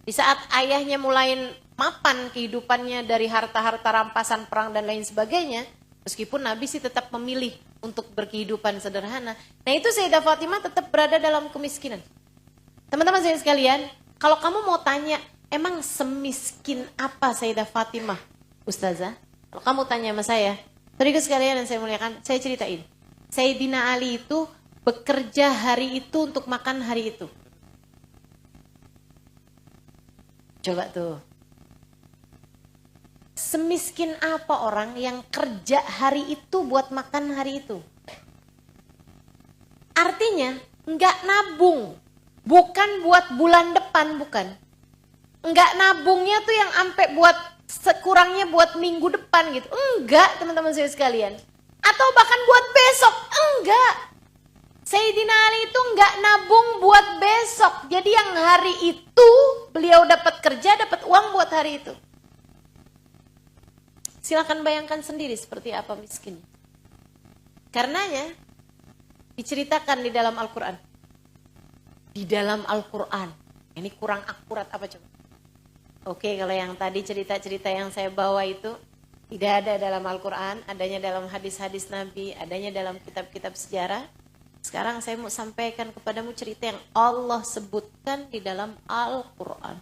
Di saat ayahnya mulai mapan kehidupannya dari harta-harta rampasan perang dan lain sebagainya, meskipun Nabi sih tetap memilih untuk berkehidupan sederhana. Nah itu Sayyidah Fatimah tetap berada dalam kemiskinan. Teman-teman saya sekalian, kalau kamu mau tanya, emang semiskin apa Sayyidah Fatimah, Ustazah? Kalau kamu tanya sama saya, saudara sekalian yang saya muliakan, saya ceritain. Sayyidina Ali itu bekerja hari itu untuk makan hari itu. Coba tuh. Semiskin apa orang yang kerja hari itu buat makan hari itu? Artinya nggak nabung, bukan buat bulan depan, bukan. Nggak nabungnya tuh yang ampe buat sekurangnya buat minggu depan gitu. Enggak, teman-teman saya sekalian. Atau bahkan buat besok, enggak. Sayyidina Ali itu nggak nabung buat besok. Jadi yang hari itu beliau dapat kerja, dapat uang buat hari itu. Silakan bayangkan sendiri seperti apa miskin. Karenanya diceritakan di dalam Al-Quran. Di dalam Al-Quran. Ini kurang akurat apa coba? Oke, kalau yang tadi cerita-cerita yang saya bawa itu tidak ada dalam Al-Quran, adanya dalam hadis-hadis Nabi, adanya dalam kitab-kitab sejarah. Sekarang saya mau sampaikan kepadamu cerita yang Allah sebutkan di dalam Al-Quran.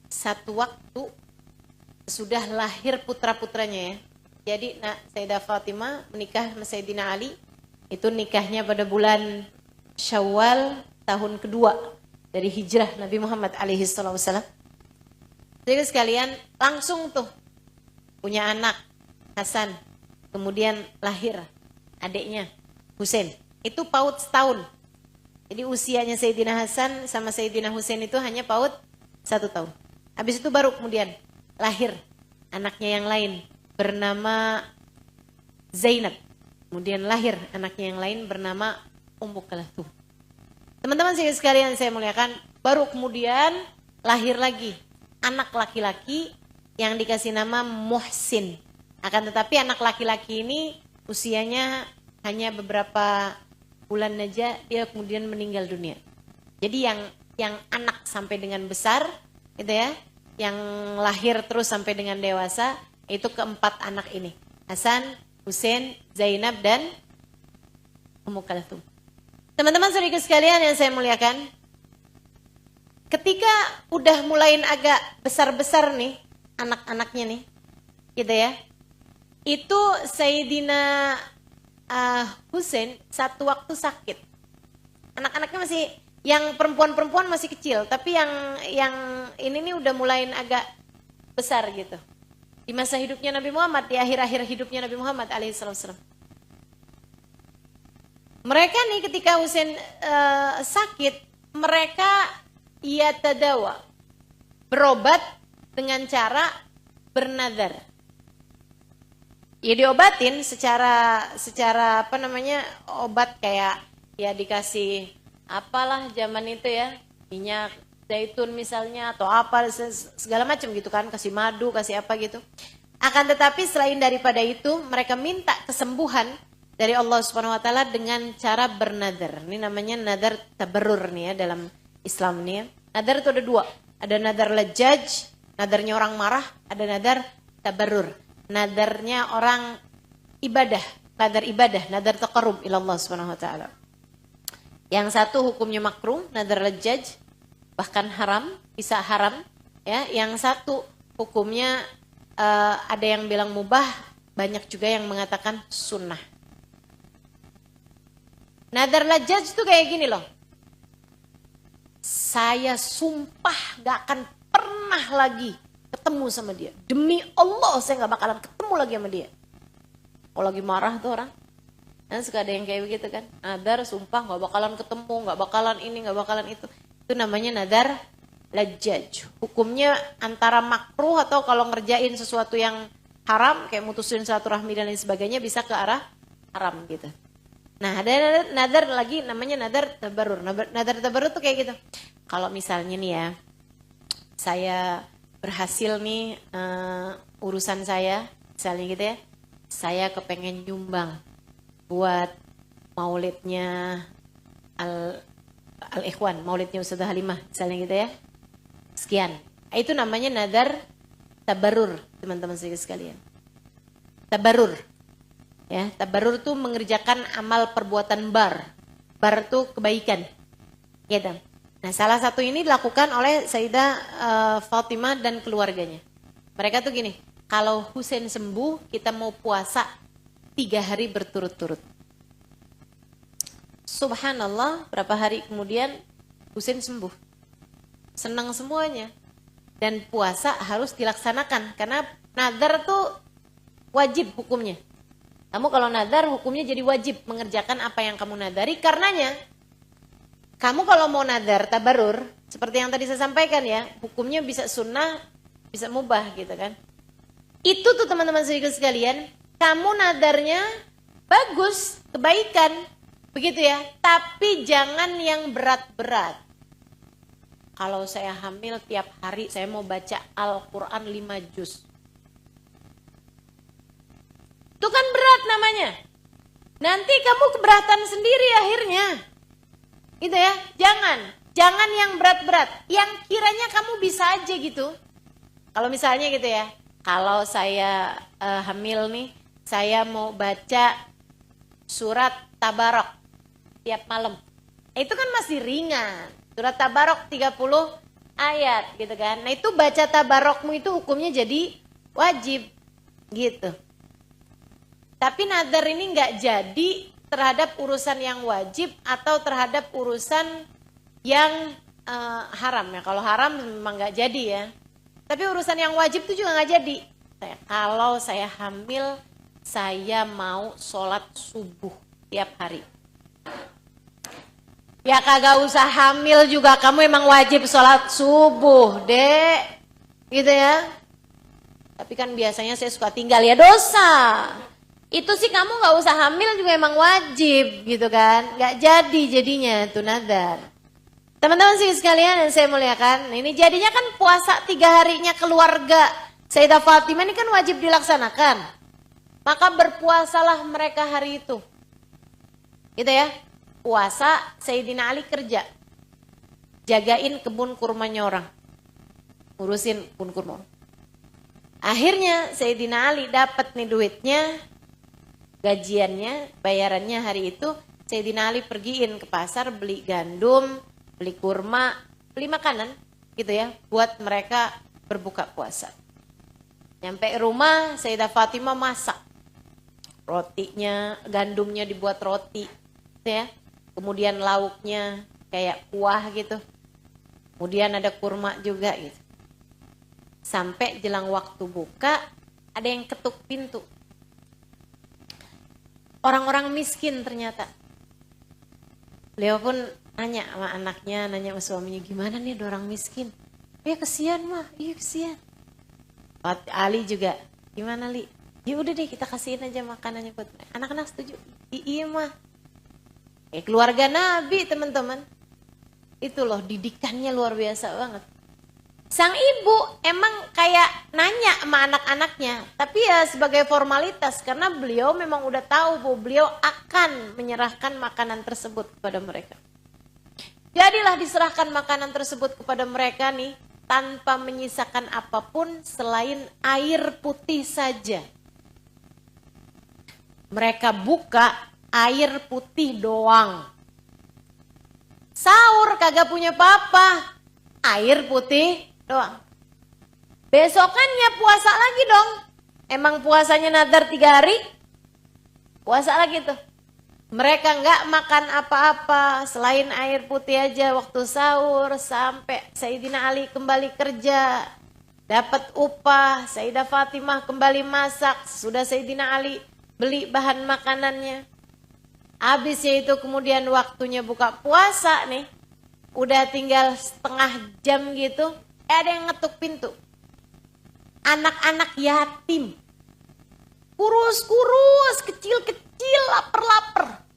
Satu waktu sudah lahir putra-putranya ya. Jadi Sayyidah Fatimah menikah sama Sayyidina Ali. Itu nikahnya pada bulan Syawal tahun kedua dari hijrah Nabi Muhammad SAW. Jadi sekalian langsung tuh punya anak Hasan. Kemudian lahir adiknya Husain. Itu paut setahun. Jadi usianya Sayyidina Hasan sama Sayyidina Husain itu hanya paut 1 tahun. Habis itu baru kemudian lahir anaknya yang lain bernama Zainab. Kemudian lahir anaknya yang lain bernama Ummu Kalthum. Teman-teman sekalian saya muliakan, baru kemudian lahir lagi anak laki-laki yang dikasih nama Muhsin. Akan tetapi anak laki-laki ini usianya hanya beberapa bulan saja dia kemudian meninggal dunia. Jadi yang anak sampai dengan besar gitu ya, yang lahir terus sampai dengan dewasa, itu keempat anak ini. Hasan, Husain, Zainab, dan Ummu Kalthum. Teman-teman saudara sekalian yang saya muliakan, ketika udah mulain agak besar-besar nih, anak-anaknya nih, gitu ya. Itu Sayyidina Husain satu waktu sakit. Anak-anaknya masih, yang perempuan-perempuan masih kecil, tapi yang ini nih udah mulain agak besar gitu. Di masa hidupnya Nabi Muhammad, di akhir-akhir hidupnya Nabi Muhammad alaihissalam. Mereka nih ketika Husain sakit, mereka yatadawa, berobat dengan cara bernadar. Ya diobatin secara apa namanya, obat kayak ya dikasih apalah zaman itu ya, minyak zaitun misalnya atau apa segala macam gitu kan, kasih madu, kasih apa gitu. Akan tetapi selain daripada itu, mereka minta kesembuhan dari Allah Subhanahu wa taala dengan cara bernadar. Ini namanya nadar tabarrur nih ya dalam Islam nih ya. Nadar itu ada dua. Ada nadar lajaj, nadarnya orang marah, ada nadar tabarrur. Nadarnya orang ibadah, nadar taqarrub ila Allah Subhanahu wa taala. Yang satu hukumnya makruh, nadar lajaj, bahkan haram, bisa haram ya. Yang satu hukumnya ada yang bilang mubah, banyak juga yang mengatakan sunnah. Nadar lajaj itu kayak gini loh. Saya sumpah gak akan pernah lagi ketemu sama dia. Demi Allah saya gak bakalan ketemu lagi sama dia. Kalau lagi marah tuh orang. Nah, suka ada yang kayak begitu kan. Nadar sumpah gak bakalan ketemu, gak bakalan ini, gak bakalan itu. Itu namanya nadar lajaj. Hukumnya antara makruh atau kalau ngerjain sesuatu yang haram, kayak mutusin silaturahmi dan lain sebagainya, bisa ke arah haram gitu. Nah ada nadar lagi namanya nadar tabarrur. Nadar tabarrur tuh kayak gitu. Kalau misalnya nih ya, saya berhasil nih urusan saya, misalnya gitu ya, saya kepengen nyumbang buat maulidnya Al-Ikhwan, maulidnya Ustazah Halimah, misalnya gitu ya, sekian. Itu namanya nadar tabarrur, teman-teman sekalian. Tabarrur. Ya, tabarrur tuh mengerjakan amal perbuatan bar. Bar tuh kebaikan. Gitu. Nah, salah satu ini dilakukan oleh Sayyidah Fatimah dan keluarganya. Mereka tuh gini, kalau Husain sembuh, kita mau puasa 3 hari berturut-turut. Subhanallah, berapa hari kemudian Husain sembuh. Senang semuanya. Dan puasa harus dilaksanakan karena nadar tuh wajib hukumnya. Kamu kalau nadar hukumnya jadi wajib mengerjakan apa yang kamu nadari. Karenanya kamu kalau mau nadar tabarrur, seperti yang tadi saya sampaikan ya, hukumnya bisa sunnah, bisa mubah gitu kan. Itu tuh teman-teman sekalian, kamu nadarnya bagus, kebaikan, begitu ya. Tapi jangan yang berat-berat. Kalau saya hamil tiap hari saya mau baca Al-Quran 5 juz. Itu kan berat namanya. Nanti kamu keberatan sendiri akhirnya. Gitu ya. Jangan yang berat-berat. Yang kiranya kamu bisa aja gitu. Kalau misalnya gitu ya. Kalau saya hamil nih, saya mau baca surat Tabarok tiap malam. Itu kan masih ringan. Surat Tabarok 30 ayat gitu kan. Nah itu baca Tabarokmu itu hukumnya jadi wajib gitu. Tapi nadar ini nggak jadi terhadap urusan yang wajib atau terhadap urusan yang haram ya. Kalau haram memang nggak jadi ya. Tapi urusan yang wajib itu juga nggak jadi. Kalau saya hamil, saya mau sholat subuh tiap hari. Ya kagak usah hamil juga kamu emang wajib sholat subuh, Dek. Gitu ya. Tapi kan biasanya saya suka tinggal ya dosa. Itu sih kamu gak usah hamil juga emang wajib gitu kan. Gak jadi jadinya tuh nadar. Teman-teman sih sekalian yang saya muliakan. Ini jadinya kan puasa 3 harinya keluarga Sayyidah Fatimah ini kan wajib dilaksanakan. Maka berpuasalah mereka hari itu. Gitu ya. Puasa Sayyidina Ali kerja. Jagain kebun kurmanya orang. Ngurusin kebun kurma. Akhirnya Sayyidina Ali dapat nih duitnya. Gajiannya, bayarannya hari itu Sayyidina Ali pergiin ke pasar beli gandum, beli kurma, beli makanan gitu ya buat mereka berbuka puasa. Nyampe rumah Sayyidah Fatimah masak. Rotinya, gandumnya dibuat roti gitu ya. Kemudian lauknya kayak kuah gitu. Kemudian ada kurma juga gitu. Sampai jelang waktu buka ada yang ketuk pintu. Orang-orang miskin ternyata. Beliau pun nanya sama anaknya, nanya sama suaminya, gimana nih ada orang miskin? Ya kesian mah, iya kesian. Ali juga, gimana Li? Ya udah deh kita kasihin aja makanannya buat mereka. Anak-anak setuju? Iya mah. Keluarga Nabi teman-teman. Itu loh didikannya luar biasa banget. Sang ibu emang kayak nanya sama anak-anaknya. Tapi ya sebagai formalitas. Karena beliau memang udah tahu bahwa beliau akan menyerahkan makanan tersebut kepada mereka. Jadilah diserahkan makanan tersebut kepada mereka nih. Tanpa menyisakan apapun selain air putih saja. Mereka buka air putih doang. Sahur kagak punya apa-apa. Air putih doang. Besokannya puasa lagi dong. Emang puasanya nadar 3 hari? Puasa lagi tuh. Mereka nggak makan apa-apa selain air putih aja waktu sahur sampai Sayyidina Ali kembali kerja. Dapat upah, Sayyidah Fatimah kembali masak. Sudah Sayyidina Ali beli bahan makanannya. Habisnya itu kemudian waktunya buka puasa nih. Udah tinggal setengah jam gitu. Ada yang ngetuk pintu. Anak-anak yatim. Kurus-kurus, kecil-kecil, lapar-lapar.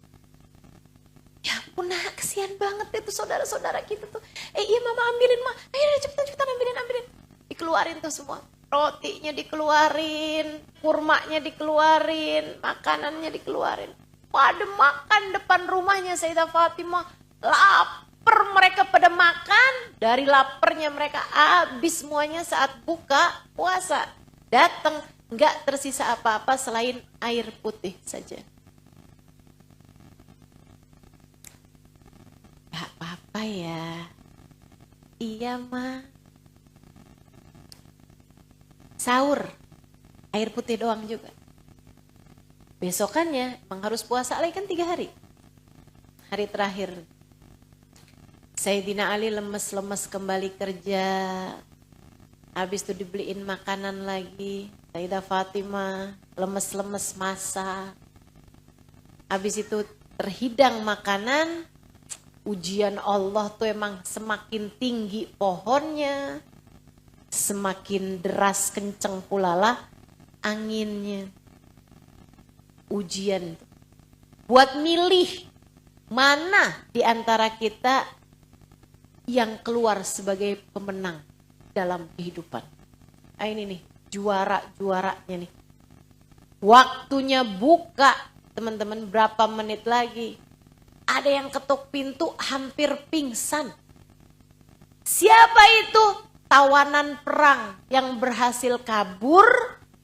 Ya ampun nak, kesian banget itu saudara-saudara kita tuh. Iya mama ambilin mah. Ayo cepetan ambilin. Dikeluarin tuh semua. Rotinya dikeluarin, kurmanya dikeluarin, makanannya dikeluarin. Pada makan depan rumahnya Sayyidah Fatimah. Lapar mereka pada makan. Dari laparnya mereka habis semuanya saat buka puasa. Datang. Enggak tersisa apa-apa selain air putih saja. Gak apa-apa ya. Iya mah. Sahur. Air putih doang juga. Besokannya emang harus puasa lagi kan 3 hari. Hari terakhir. Sayyidina Ali lemes-lemes kembali kerja. Habis itu dibeliin makanan lagi. Sayyidah Fatimah lemes-lemes masak. Habis itu terhidang makanan. Ujian Allah tuh emang semakin tinggi pohonnya. Semakin deras kenceng pula anginnya. Ujian. Buat milih mana di antara kita yang keluar sebagai pemenang dalam kehidupan. Nah ini nih. Juara-juaranya nih. Waktunya buka, teman-teman, berapa menit lagi. Ada yang ketuk pintu hampir pingsan. Siapa itu? Tawanan perang yang berhasil kabur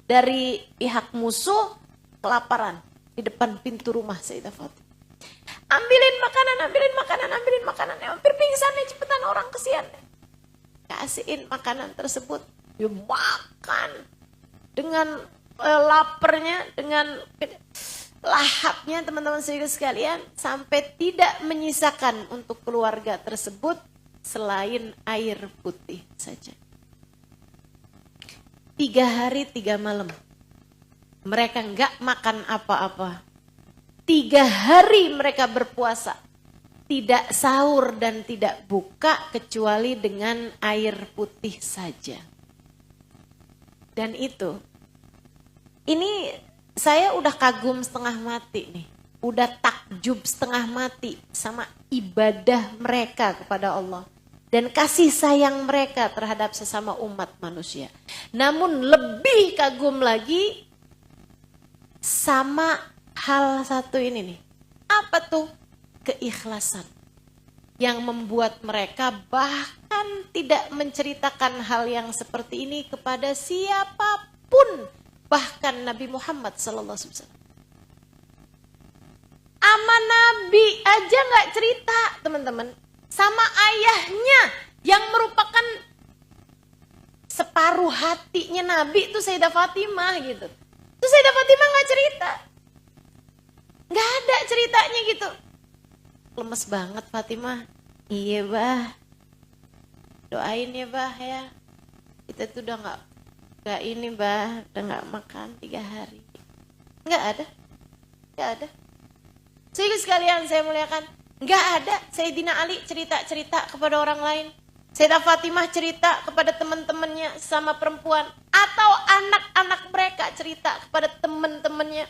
dari pihak musuh, kelaparan di depan pintu rumah Sayyidah Fatimah. Ambilin makanan. Hampir pingsan nih, cepetan orang kesian. Kasihin makanan tersebut. Dia makan dengan laparnya, dengan lahapnya teman-teman sekalian, sampai tidak menyisakan untuk keluarga tersebut selain air putih saja. 3 hari 3 malam mereka enggak makan apa-apa. 3 hari mereka berpuasa, tidak sahur dan tidak buka kecuali dengan air putih saja. Dan itu, ini saya udah kagum setengah mati nih. Udah takjub setengah mati sama ibadah mereka kepada Allah. Dan kasih sayang mereka terhadap sesama umat manusia. Namun lebih kagum lagi sama hal satu ini nih. Apa tuh? Keikhlasan. Yang membuat mereka bahkan tidak menceritakan hal yang seperti ini kepada siapapun, bahkan Nabi Muhammad SAW. Ama Nabi aja nggak cerita, teman-teman, sama ayahnya Yang merupakan separuh hatinya Nabi itu Sayyidah Fatimah gitu. Terus Sayyidah Fatimah nggak cerita. Nggak ada ceritanya gitu. Lemes banget Fatimah. Iya bah. Doain ya bah ya. Kita tuh udah nggak ini bah. Udah nggak makan 3 hari. Nggak ada. Nggak ada. Sehingga sekalian saya muliakan. Nggak ada Sayyidina Ali cerita-cerita kepada orang lain. Sayyidah Fatimah cerita kepada teman-temannya sama perempuan. Atau anak-anak mereka cerita kepada teman-temannya.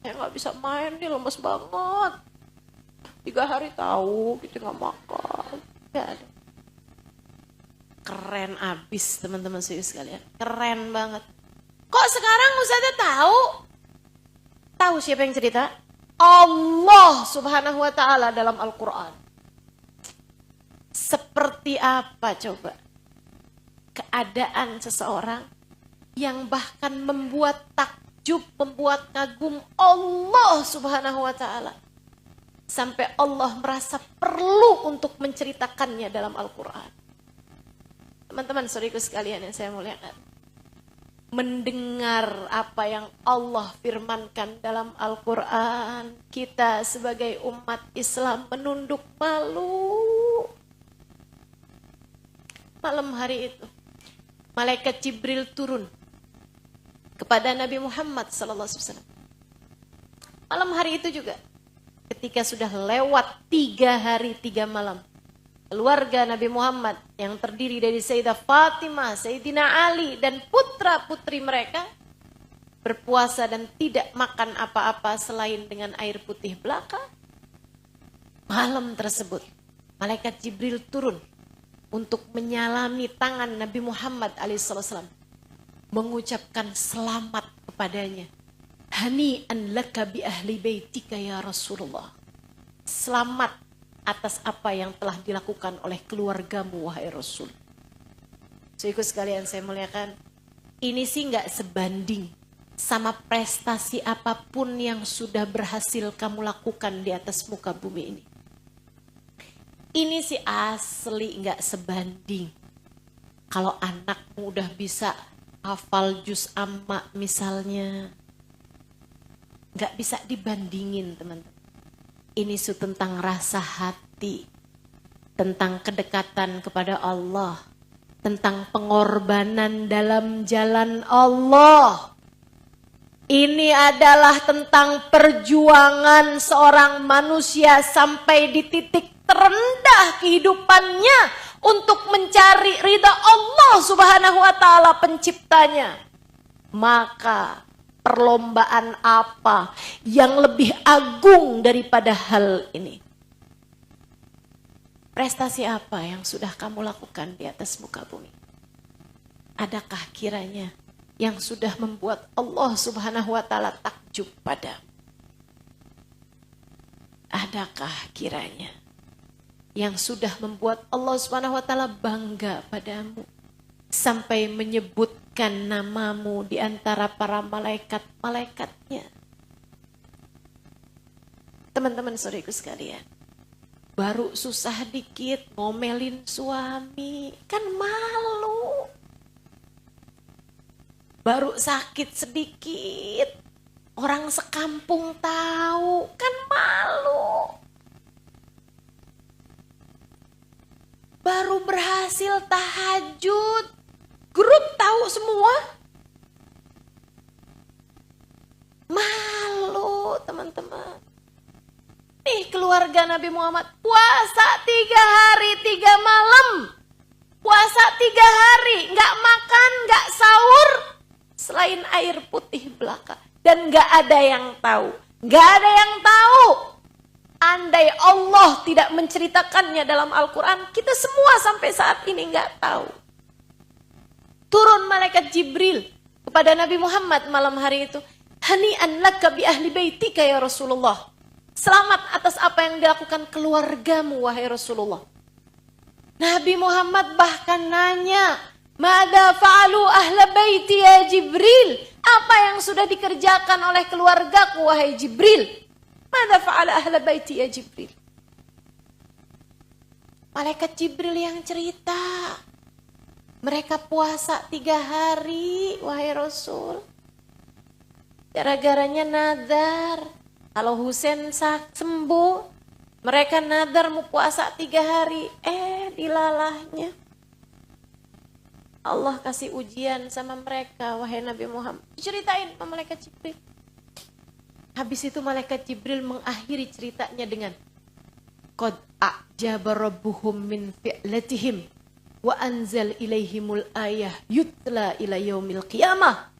Saya nggak bisa main nih, lemes banget. 3 hari tahu kita nggak makan. Nggak ada. Keren abis teman-teman sekalian. Keren banget. Kok sekarang Ustazah tahu? Tahu siapa yang cerita? Allah subhanahu wa ta'ala dalam Al-Quran. Seperti apa coba keadaan seseorang yang bahkan membuat takjub, membuat kagum Allah subhanahu wa ta'ala. Sampai Allah merasa perlu untuk menceritakannya dalam Al-Quran. Teman-teman saudaraku sekalian yang saya muliakan. Mendengar apa yang Allah firmankan dalam Al-Quran. Kita sebagai umat Islam menunduk malu. Malam hari itu, malaikat Jibril turun kepada Nabi Muhammad SAW. Malam hari itu juga, ketika sudah lewat 3 hari 3 malam, keluarga Nabi Muhammad yang terdiri dari Sayyidah Fatimah, Sayyidina Ali, dan putra-putri mereka berpuasa dan tidak makan apa-apa selain dengan air putih belaka. Malam tersebut, malaikat Jibril turun untuk menyalami tangan Nabi Muhammad SAW, mengucapkan selamat kepadanya. Hani'an laka bi ahli baitika ya Rasulullah. Selamat atas apa yang telah dilakukan oleh keluargamu wahai Rasul. Saudaraku sekalian saya muliakan, ini sih nggak sebanding sama prestasi apapun yang sudah berhasil kamu lakukan di atas muka bumi ini. Ini sih asli nggak sebanding. Kalau anakmu udah bisa hafal juz amma misalnya, nggak bisa dibandingin teman-teman. Ini tentang rasa hati, tentang kedekatan kepada Allah, tentang pengorbanan dalam jalan Allah. Ini adalah tentang perjuangan seorang manusia sampai di titik terendah kehidupannya untuk mencari ridha Allah subhanahu wa ta'ala penciptanya. Maka perlombaan apa yang lebih agung daripada hal ini? Prestasi apa yang sudah kamu lakukan di atas muka bumi? Adakah kiranya yang sudah membuat Allah subhanahu wa ta'ala takjub padamu? Adakah kiranya yang sudah membuat Allah subhanahu wa ta'ala bangga padamu sampai menyebutkan namamu di antara para malaikat-malaikatnya? Teman-teman saudaraku sekalian, baru susah dikit ngomelin suami, kan malu. Baru sakit sedikit, orang sekampung tahu, kan malu. Baru berhasil tahajud, grup tahu semua. Malu teman-teman. Nih keluarga Nabi Muhammad puasa 3 hari 3 malam. Puasa 3 hari, gak makan, gak sahur. Selain air putih belaka. Dan gak ada yang tahu. Gak ada yang tahu. Andai Allah tidak menceritakannya dalam Al-Quran, kita semua sampai saat ini nggak tahu. Turun malaikat Jibril kepada Nabi Muhammad malam hari itu. Hani'an laka bi ahli baitika ya Rasulullah. Selamat atas apa yang dilakukan keluargamu wahai Rasulullah. Nabi Muhammad bahkan nanya, Mada fa'alu ahla baiti ya Jibril? Apa yang sudah dikerjakan oleh keluargaku wahai Jibril? Mada fa'ala ahla baiti ya Jibril? Malaikat Jibril yang cerita. Mereka puasa 3 hari, wahai Rasul. Gara-garanya nadar. Kalau Husain sembuh, mereka nadar mau puasa 3 hari. Dilalahnya. Allah kasih ujian sama mereka, wahai Nabi Muhammad. Ceritain sama malaikat Jibril. Habis itu malaikat Jibril mengakhiri ceritanya dengan qad a'jaba rabbuhum min fi'latihim wa anzal ilaihimul ayah yutla ila yaumil qiyamah.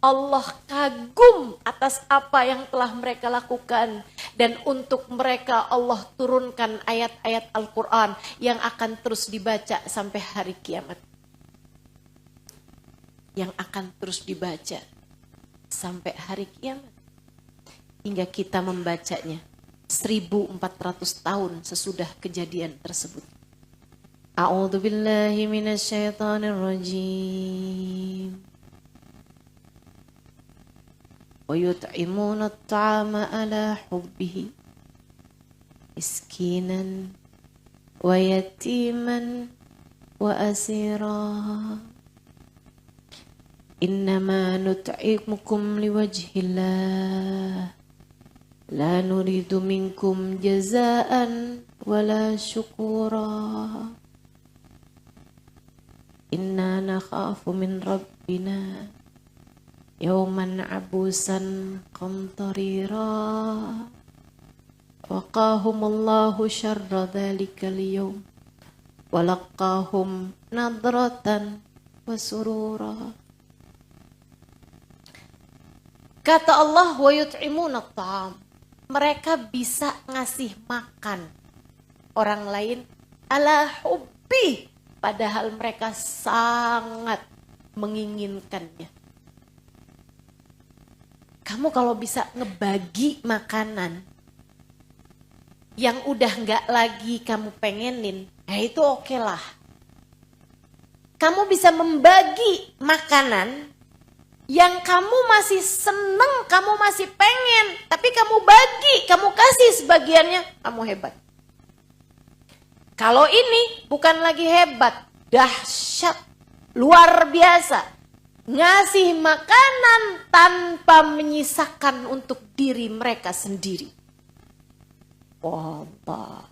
Allah kagum atas apa yang telah mereka lakukan dan untuk mereka Allah turunkan ayat-ayat Al-Quran yang akan terus dibaca sampai hari kiamat. Yang akan terus dibaca sampai hari kiamat. Hingga kita membacanya 1400 tahun sesudah kejadian tersebut. A'udzu billahi minasyaitonir rajim. Wa yut'imuna at-ta'ama 'ala hubbihi miskinan wa yatiman wa asira. Innama nut'imukum liwajhillah la nuridu minkum jazaan wala syukura. Inna nakhafu min rabbina yawman abusan qamtarira. Waqahumullahu syarra dhalikal yawm walaqahum nadratan wa surura. Kata Allah, wa yut'imuna at-ta'am. Mereka bisa ngasih makan orang lain ala hubbi, padahal mereka sangat menginginkannya. Kamu kalau bisa ngebagi makanan yang udah nggak lagi kamu pengenin, ya itu oke lah. Kamu bisa membagi makanan yang kamu masih seneng, kamu masih pengen, tapi kamu bagi, kamu kasih sebagiannya, kamu hebat. Kalau ini bukan lagi hebat, dahsyat, luar biasa. Ngasih makanan tanpa menyisakan untuk diri mereka sendiri. Wallah,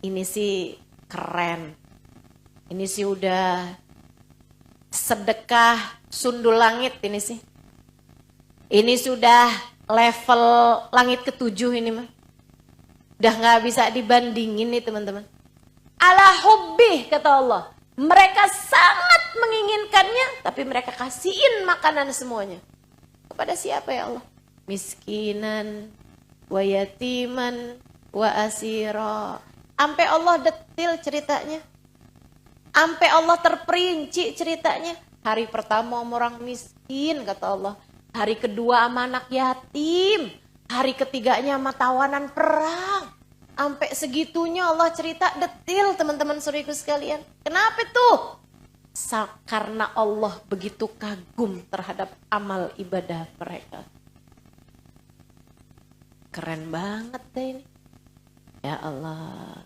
ini sih keren. Ini sih udah sedekah sundul langit ini sih. Ini sudah level langit ke-7 ini mah. Udah gak bisa dibandingin nih teman-teman. Ala hubbi kata Allah. Mereka sangat menginginkannya, tapi mereka kasihin makanan semuanya. Kepada siapa ya Allah? Miskinan, wa yatiman, wa asira. Sampai Allah detil ceritanya. Sampai Allah terperinci ceritanya. Hari pertama sama orang miskin kata Allah. Hari kedua sama anak yatim. Hari ketiganya sama tawanan perang. Sampai segitunya Allah cerita detil teman-teman suriku sekalian. Kenapa tuh? Karena Allah begitu kagum terhadap amal ibadah mereka. Keren banget deh ini. Ya Allah.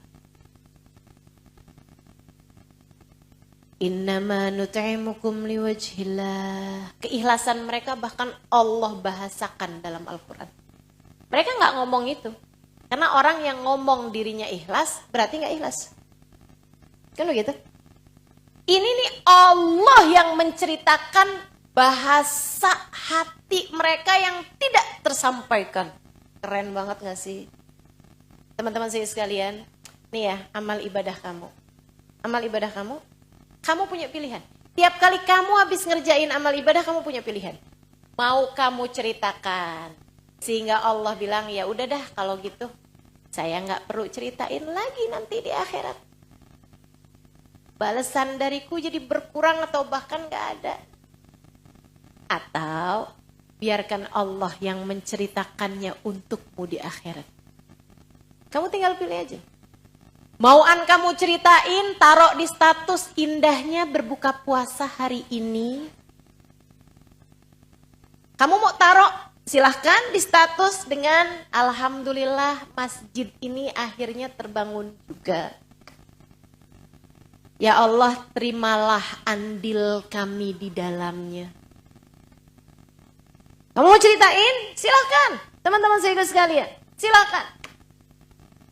Innama nut'imukum liwajhillah. Keikhlasan mereka bahkan Allah bahasakan dalam Al-Quran. Mereka gak ngomong itu. Karena orang yang ngomong dirinya ikhlas, berarti gak ikhlas. Kan begitu? Ini nih Allah yang menceritakan bahasa hati mereka yang tidak tersampaikan. Keren banget gak sih? Teman-teman saya sekalian, nih ya amal ibadah kamu. Amal ibadah kamu. Kamu punya pilihan. Tiap kali kamu habis ngerjain amal ibadah, kamu punya pilihan. Mau kamu ceritakan. Sehingga Allah bilang, ya udah dah kalau gitu. Saya gak perlu ceritain lagi nanti di akhirat. Balasan dariku jadi berkurang atau bahkan gak ada. Atau biarkan Allah yang menceritakannya untukmu di akhirat. Kamu tinggal pilih aja. Mauan kamu ceritain, taruh di status indahnya berbuka puasa hari ini. Kamu mau taruh, silahkan di status dengan alhamdulillah masjid ini akhirnya terbangun juga. Ya Allah, terimalah andil kami di dalamnya. Kamu mau ceritain? Silakan. Teman-teman saya sekalian, silakan.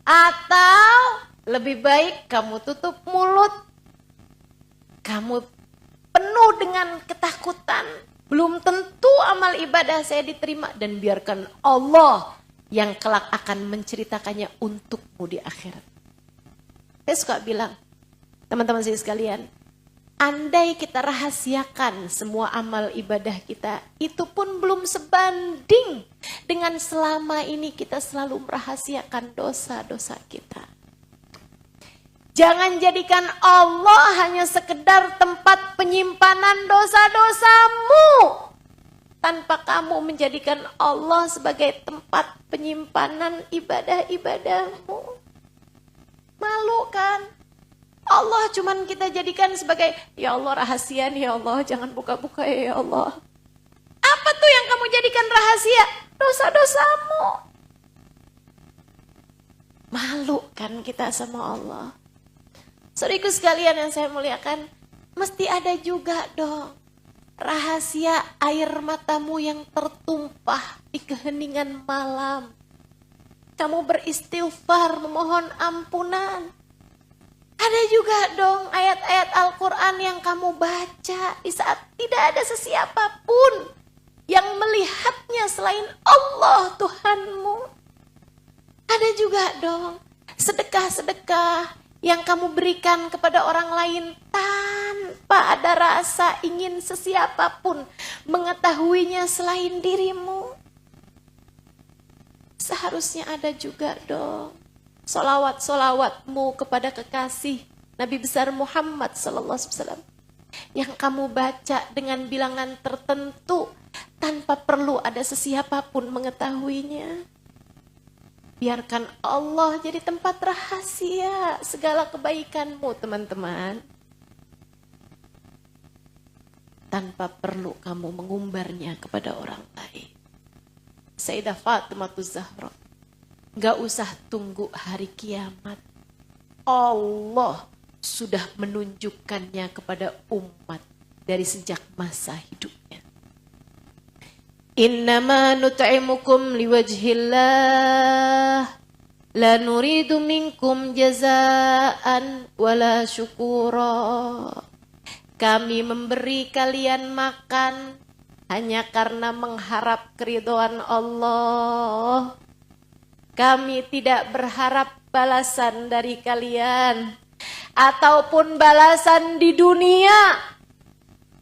Atau lebih baik kamu tutup mulut. Kamu penuh dengan ketakutan. Belum tentu amal ibadah saya diterima. Dan biarkan Allah yang kelak akan menceritakannya untukmu di akhirat. Saya suka bilang, teman-teman saya sekalian, andai kita rahasiakan semua amal ibadah kita, itu pun belum sebanding dengan selama ini kita selalu merahasiakan dosa-dosa kita. Jangan jadikan Allah hanya sekedar tempat penyimpanan dosa-dosamu, tanpa kamu menjadikan Allah sebagai tempat penyimpanan ibadah-ibadahmu. Malu kan? Allah cuman kita jadikan sebagai, ya Allah rahasia nih ya Allah, jangan buka-buka ya Allah. Apa tuh yang kamu jadikan rahasia? Dosa-dosamu. Malu kan kita sama Allah. Saudaraku sekalian yang saya muliakan, mesti ada juga dong rahasia air matamu yang tertumpah di keheningan malam. Kamu beristighfar, memohon ampunan. Ada juga dong ayat-ayat Al-Quran yang kamu baca di saat tidak ada sesiapapun yang melihatnya selain Allah Tuhanmu. Ada juga dong sedekah-sedekah yang kamu berikan kepada orang lain tanpa ada rasa ingin sesiapapun mengetahuinya selain dirimu. Seharusnya ada juga dong solawat-solawatmu kepada kekasih Nabi besar Muhammad SAW yang kamu baca dengan bilangan tertentu tanpa perlu ada sesiapapun mengetahuinya. Biarkan Allah jadi tempat rahasia segala kebaikanmu, teman-teman. Tanpa perlu kamu mengumbarnya kepada orang lain. Sayyidah Fatimah Zahra, gak usah tunggu hari kiamat. Allah sudah menunjukkannya kepada umat dari sejak masa hidupnya. Innama nut'imukum liwajhillah la nuridu minkum jazaan wala syukura. Kami memberi kalian makan hanya karena mengharap keridhaan Allah. Kami tidak berharap balasan dari kalian ataupun balasan di dunia.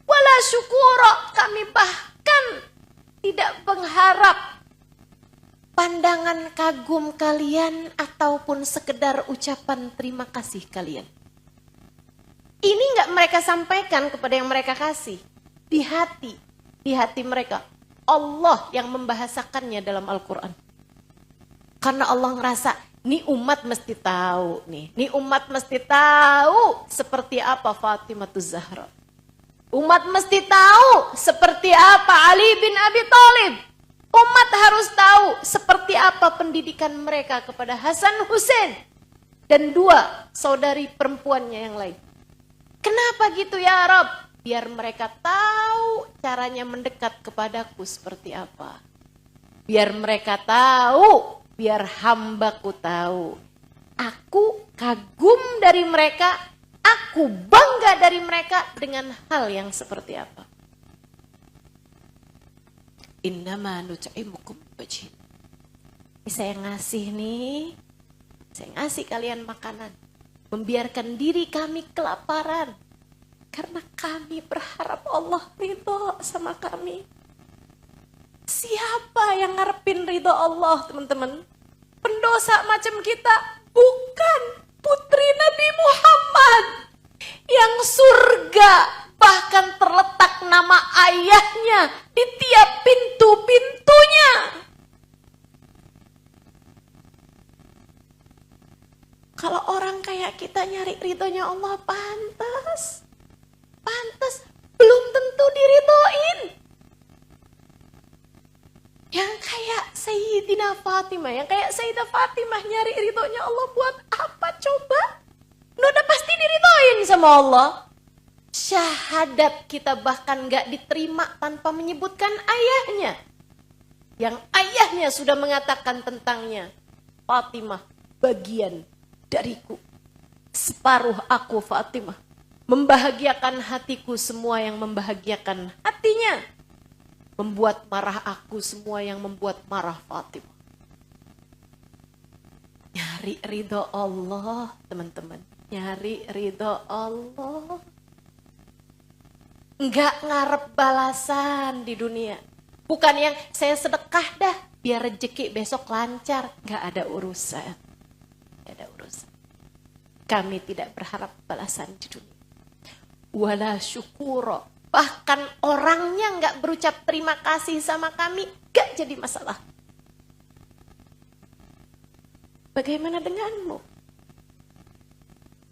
Wala syukura, kami bahkan tidak mengharap pandangan kagum kalian ataupun sekedar ucapan terima kasih kalian. Ini enggak mereka sampaikan kepada yang mereka kasih. Di hati mereka. Allah yang membahasakannya dalam Al-Quran. Karena Allah ngerasa, nih umat mesti tahu nih. Nih umat mesti tahu seperti apa Fatimah Zahra. Umat mesti tahu seperti apa Ali bin Abi Thalib. Umat harus tahu seperti apa pendidikan mereka kepada Hasan Hussein. Dan dua saudari perempuannya yang lain. Kenapa gitu ya Rabb? Biar mereka tahu caranya mendekat kepadaku seperti apa. Biar mereka tahu, biar hambaku tahu. Aku kagum dari mereka. Aku bangga dari mereka dengan hal yang seperti apa. Innama nut'imukum wajhin. Saya ngasih nih. Saya ngasih kalian makanan. Membiarkan diri kami kelaparan. Karena kami berharap Allah ridho sama kami. Siapa yang ngarepin ridho Allah, teman-teman? Pendosa macam kita? Bukan. Putri Nabi Muhammad yang surga bahkan terletak nama ayahnya di tiap pintu-pintunya. Kalau orang kayak kita nyari ridhonya Allah pantas. Belum tentu diridhoin. Yang kayak Sayyidina Fatimah, yang kayak Sayyidah Fatimah nyari ridhonya Allah buat apa coba? Udah pasti diridhoin sama Allah. Syahadat kita bahkan gak diterima tanpa menyebutkan ayahnya. Yang ayahnya sudah mengatakan tentangnya, Fatimah bagian dariku. Separuh aku Fatimah. Membahagiakan hatiku semua yang membahagiakan hatinya. Membuat marah aku semua yang membuat marah Fatimah. Nyari ridho Allah, teman-teman. Nyari ridho Allah. Enggak ngarep balasan di dunia. Bukan yang saya sedekah dah, biar rezeki besok lancar. Enggak ada urusan. Enggak ada urusan. Kami tidak berharap balasan di dunia. Wala syukuro. Bahkan orangnya enggak berucap terima kasih sama kami, enggak jadi masalah. Bagaimana denganmu?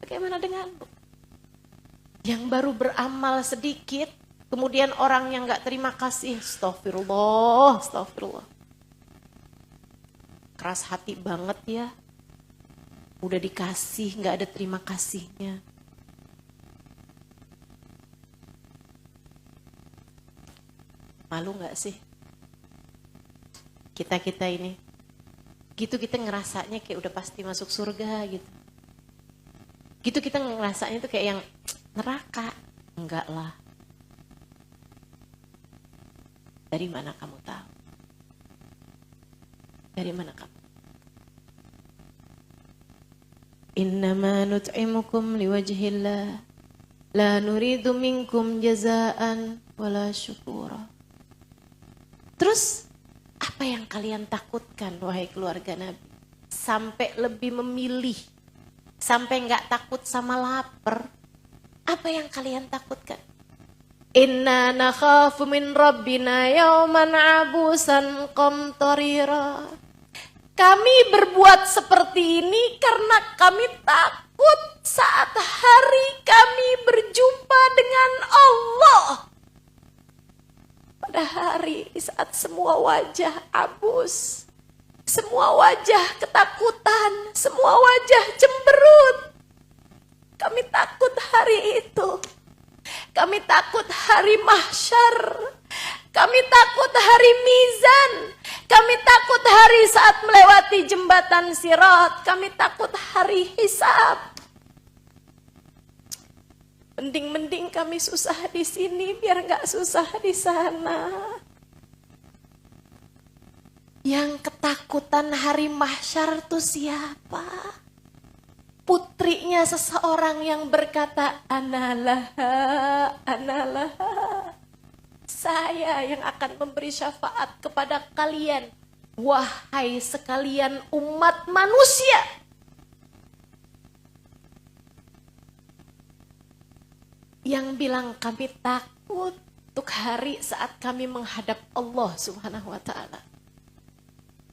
Bagaimana denganmu? Yang baru beramal sedikit, kemudian orang yang gak terima kasih, astagfirullah, astagfirullah. Keras hati banget ya. Udah dikasih, gak ada terima kasihnya. Malu gak sih? Kita-kita ini. Gitu kita ngerasanya kayak udah pasti masuk surga gitu. Gitu kita ngerasanya tuh kayak yang neraka. Enggak lah. Dari mana kamu tahu? Dari mana kamu? Innama nut'imukum liwajhillah. La nuridu minkum jazaan wala syukura. Terus apa yang kalian takutkan wahai keluarga Nabi? Sampai lebih memilih. Sampai enggak takut sama lapar. Apa yang kalian takutkan? Inna nakhafu min rabbina yawman abusan qamtarira. Kami berbuat seperti ini karena kami takut saat hari kami berjumpa dengan Allah. Pada hari saat semua wajah abus, semua wajah ketakutan, semua wajah cemberut. Kami takut hari itu. Kami takut hari mahsyar. Kami takut hari mizan. Kami takut hari saat melewati jembatan sirat. Kami takut hari hisab. Mending kami susah di sini biar nggak susah di sana. Yang ketakutan hari mahsyar tuh siapa? Putrinya seseorang yang berkata, Analah, analah. Saya yang akan memberi syafaat kepada kalian. Wahai sekalian umat manusia. Yang bilang kami takut untuk hari saat kami menghadap Allah Subhanahu wa ta'ala.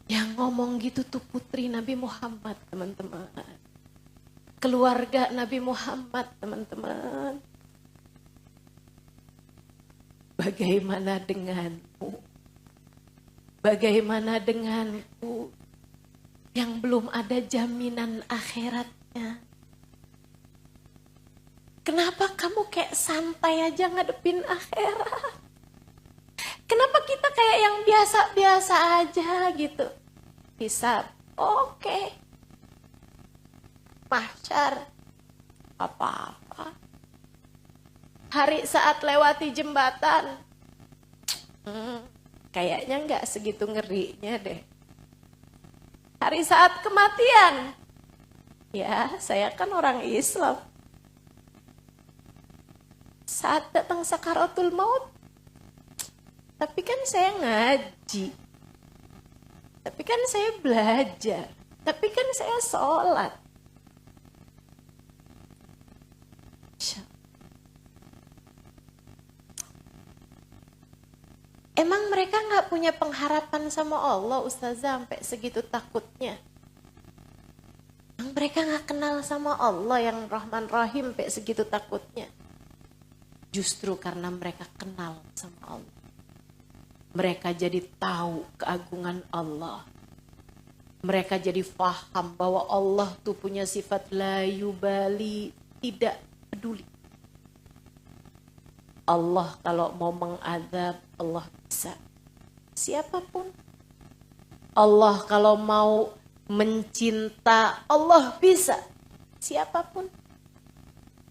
Yang ngomong gitu tuh putri Nabi Muhammad, teman-teman. Keluarga Nabi Muhammad, teman-teman. Bagaimana denganmu? Bagaimana denganku yang belum ada jaminan akhiratnya? Kenapa kamu kayak santai aja ngadepin akhirat? Kenapa kita kayak yang biasa-biasa aja gitu? Hisab, oke. Mahsyar, apa-apa. Hari saat lewati jembatan, kayaknya nggak segitu ngerinya deh. Hari saat kematian, ya saya kan orang Islam. Saat datang sakaratul maut, tapi kan saya ngaji, tapi kan saya belajar, tapi kan saya sholat. Emang mereka gak punya pengharapan sama Allah, Ustazah, sampai segitu takutnya? Emang mereka gak kenal sama Allah yang Rahman Rahim sampai segitu takutnya? Justru karena mereka kenal sama Allah. Mereka jadi tahu keagungan Allah. Mereka jadi faham bahwa Allah tuh punya sifat la yubali, tidak peduli. Allah kalau mau mengadab, Allah bisa. Siapapun. Allah kalau mau mencinta, Allah bisa. Siapapun.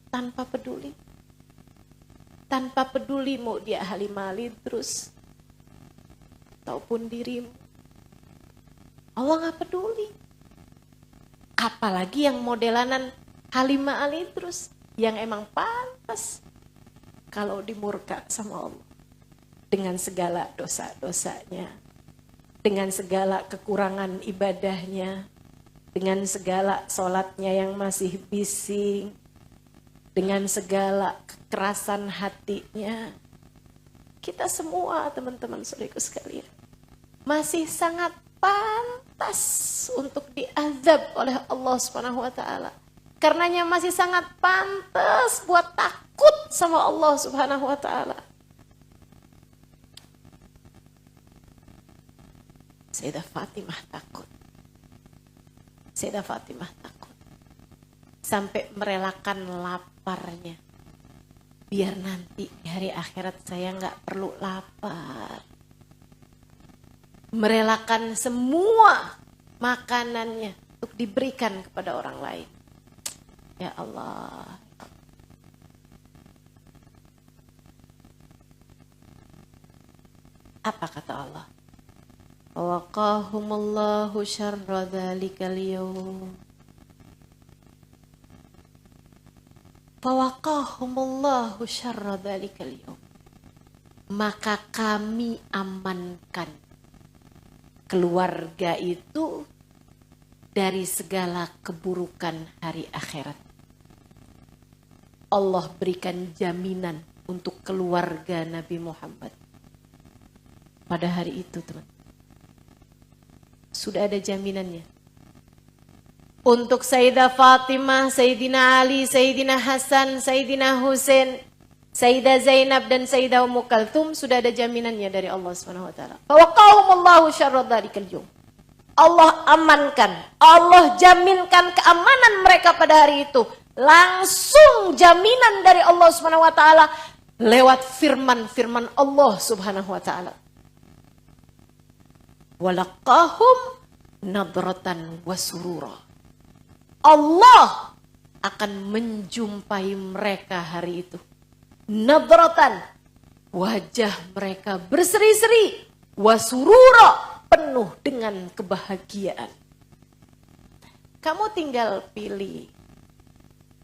Tanpa peduli. Tanpa peduli mau dia Halimah Al-Idrus ataupun dirimu. Allah gak peduli. Apalagi yang modelanan Halimah Al-Idrus yang emang pantas kalau dimurka sama Allah. Dengan segala dosa-dosanya. Dengan segala kekurangan ibadahnya. Dengan segala sholatnya yang masih bising. Dengan segala kekerasan hatinya. Kita semua teman-teman saudaraku sekalian. Masih sangat pantas untuk diazab oleh Allah Subhanahu wa taala. Karenanya masih sangat pantas buat takut sama Allah Subhanahu wa taala. Sayyidah Fatimah takut. Sayyidah Fatimah takut. Sampai merelakan laparnya. Biar nanti di hari akhirat saya nggak perlu lapar. Merelakan semua makanannya untuk diberikan kepada orang lain. Ya Allah. Apa kata Allah? Waqahumullahu syarra dzalikal yaum. Fawaqahumullahu syarra dzalikal yaum. Maka kami amankan keluarga itu dari segala keburukan hari akhirat. Allah berikan jaminan untuk keluarga Nabi Muhammad. Pada hari itu teman. Sudah ada jaminannya. Untuk Sayyidah Fatimah, Sayyidina Ali, Sayyidina Hasan, Sayyidina Husain, Sayyidah Zainab dan Sayyidah Ummu Kalthum sudah ada jaminannya dari Allah Subhanahu wa taala. Waqahumullahu syarra dzalikal yaum. Allah amankan, Allah jaminkan keamanan mereka pada hari itu. Langsung jaminan dari Allah Subhanahu wa taala lewat firman Allah Subhanahu wa taala. Walaqahum nadratan wa surura. Allah akan menjumpai mereka hari itu. Nadratan, wajah mereka berseri-seri, wasurura, penuh dengan kebahagiaan. Kamu tinggal pilih,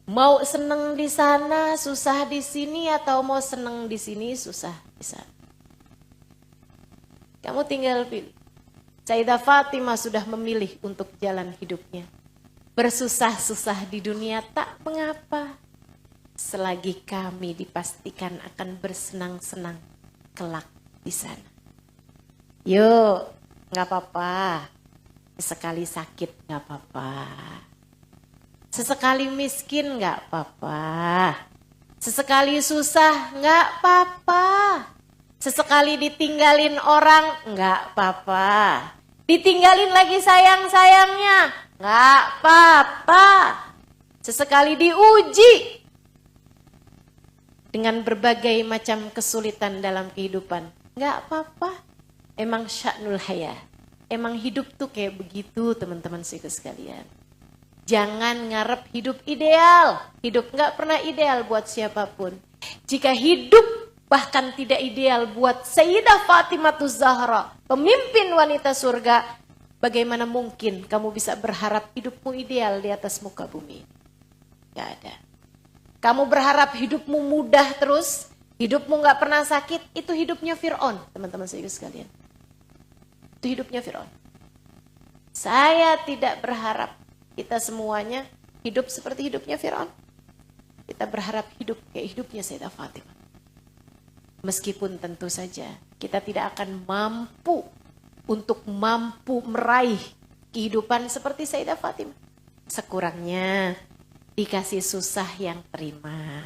mau seneng di sana, susah di sini, atau mau seneng di sini, susah di sana. Kamu tinggal pilih. Sayyidah Fatimah sudah memilih untuk jalan hidupnya. Bersusah-susah di dunia tak mengapa. Selagi kami dipastikan akan bersenang-senang kelak di sana. Yuk, gak apa-apa. Sesekali sakit gak apa-apa. Sesekali miskin gak apa-apa. Sesekali susah gak apa-apa. Sesekali ditinggalin orang gak apa-apa. Ditinggalin lagi sayang-sayangnya gak apa-apa. Sesekali diuji dengan berbagai macam kesulitan dalam kehidupan. Nggak apa-apa. Emang sya'nul hayah. Emang hidup tuh kayak begitu teman-teman sekalian. Jangan ngarep hidup ideal. Hidup nggak pernah ideal buat siapapun. Jika hidup bahkan tidak ideal buat Sayyidah Fatimah Zahra, pemimpin wanita surga, bagaimana mungkin kamu bisa berharap hidupmu ideal di atas muka bumi? Nggak ada. Kamu berharap hidupmu mudah terus, hidupmu gak pernah sakit, itu hidupnya Fir'aun, teman-teman sekalian. Itu hidupnya Fir'aun. Saya tidak berharap kita semuanya hidup seperti hidupnya Fir'aun. Kita berharap hidup kayak hidupnya Sayyidah Fatimah. Meskipun tentu saja kita tidak akan mampu untuk meraih kehidupan seperti Sayyidah Fatimah. Sekurangnya dikasih susah yang terima.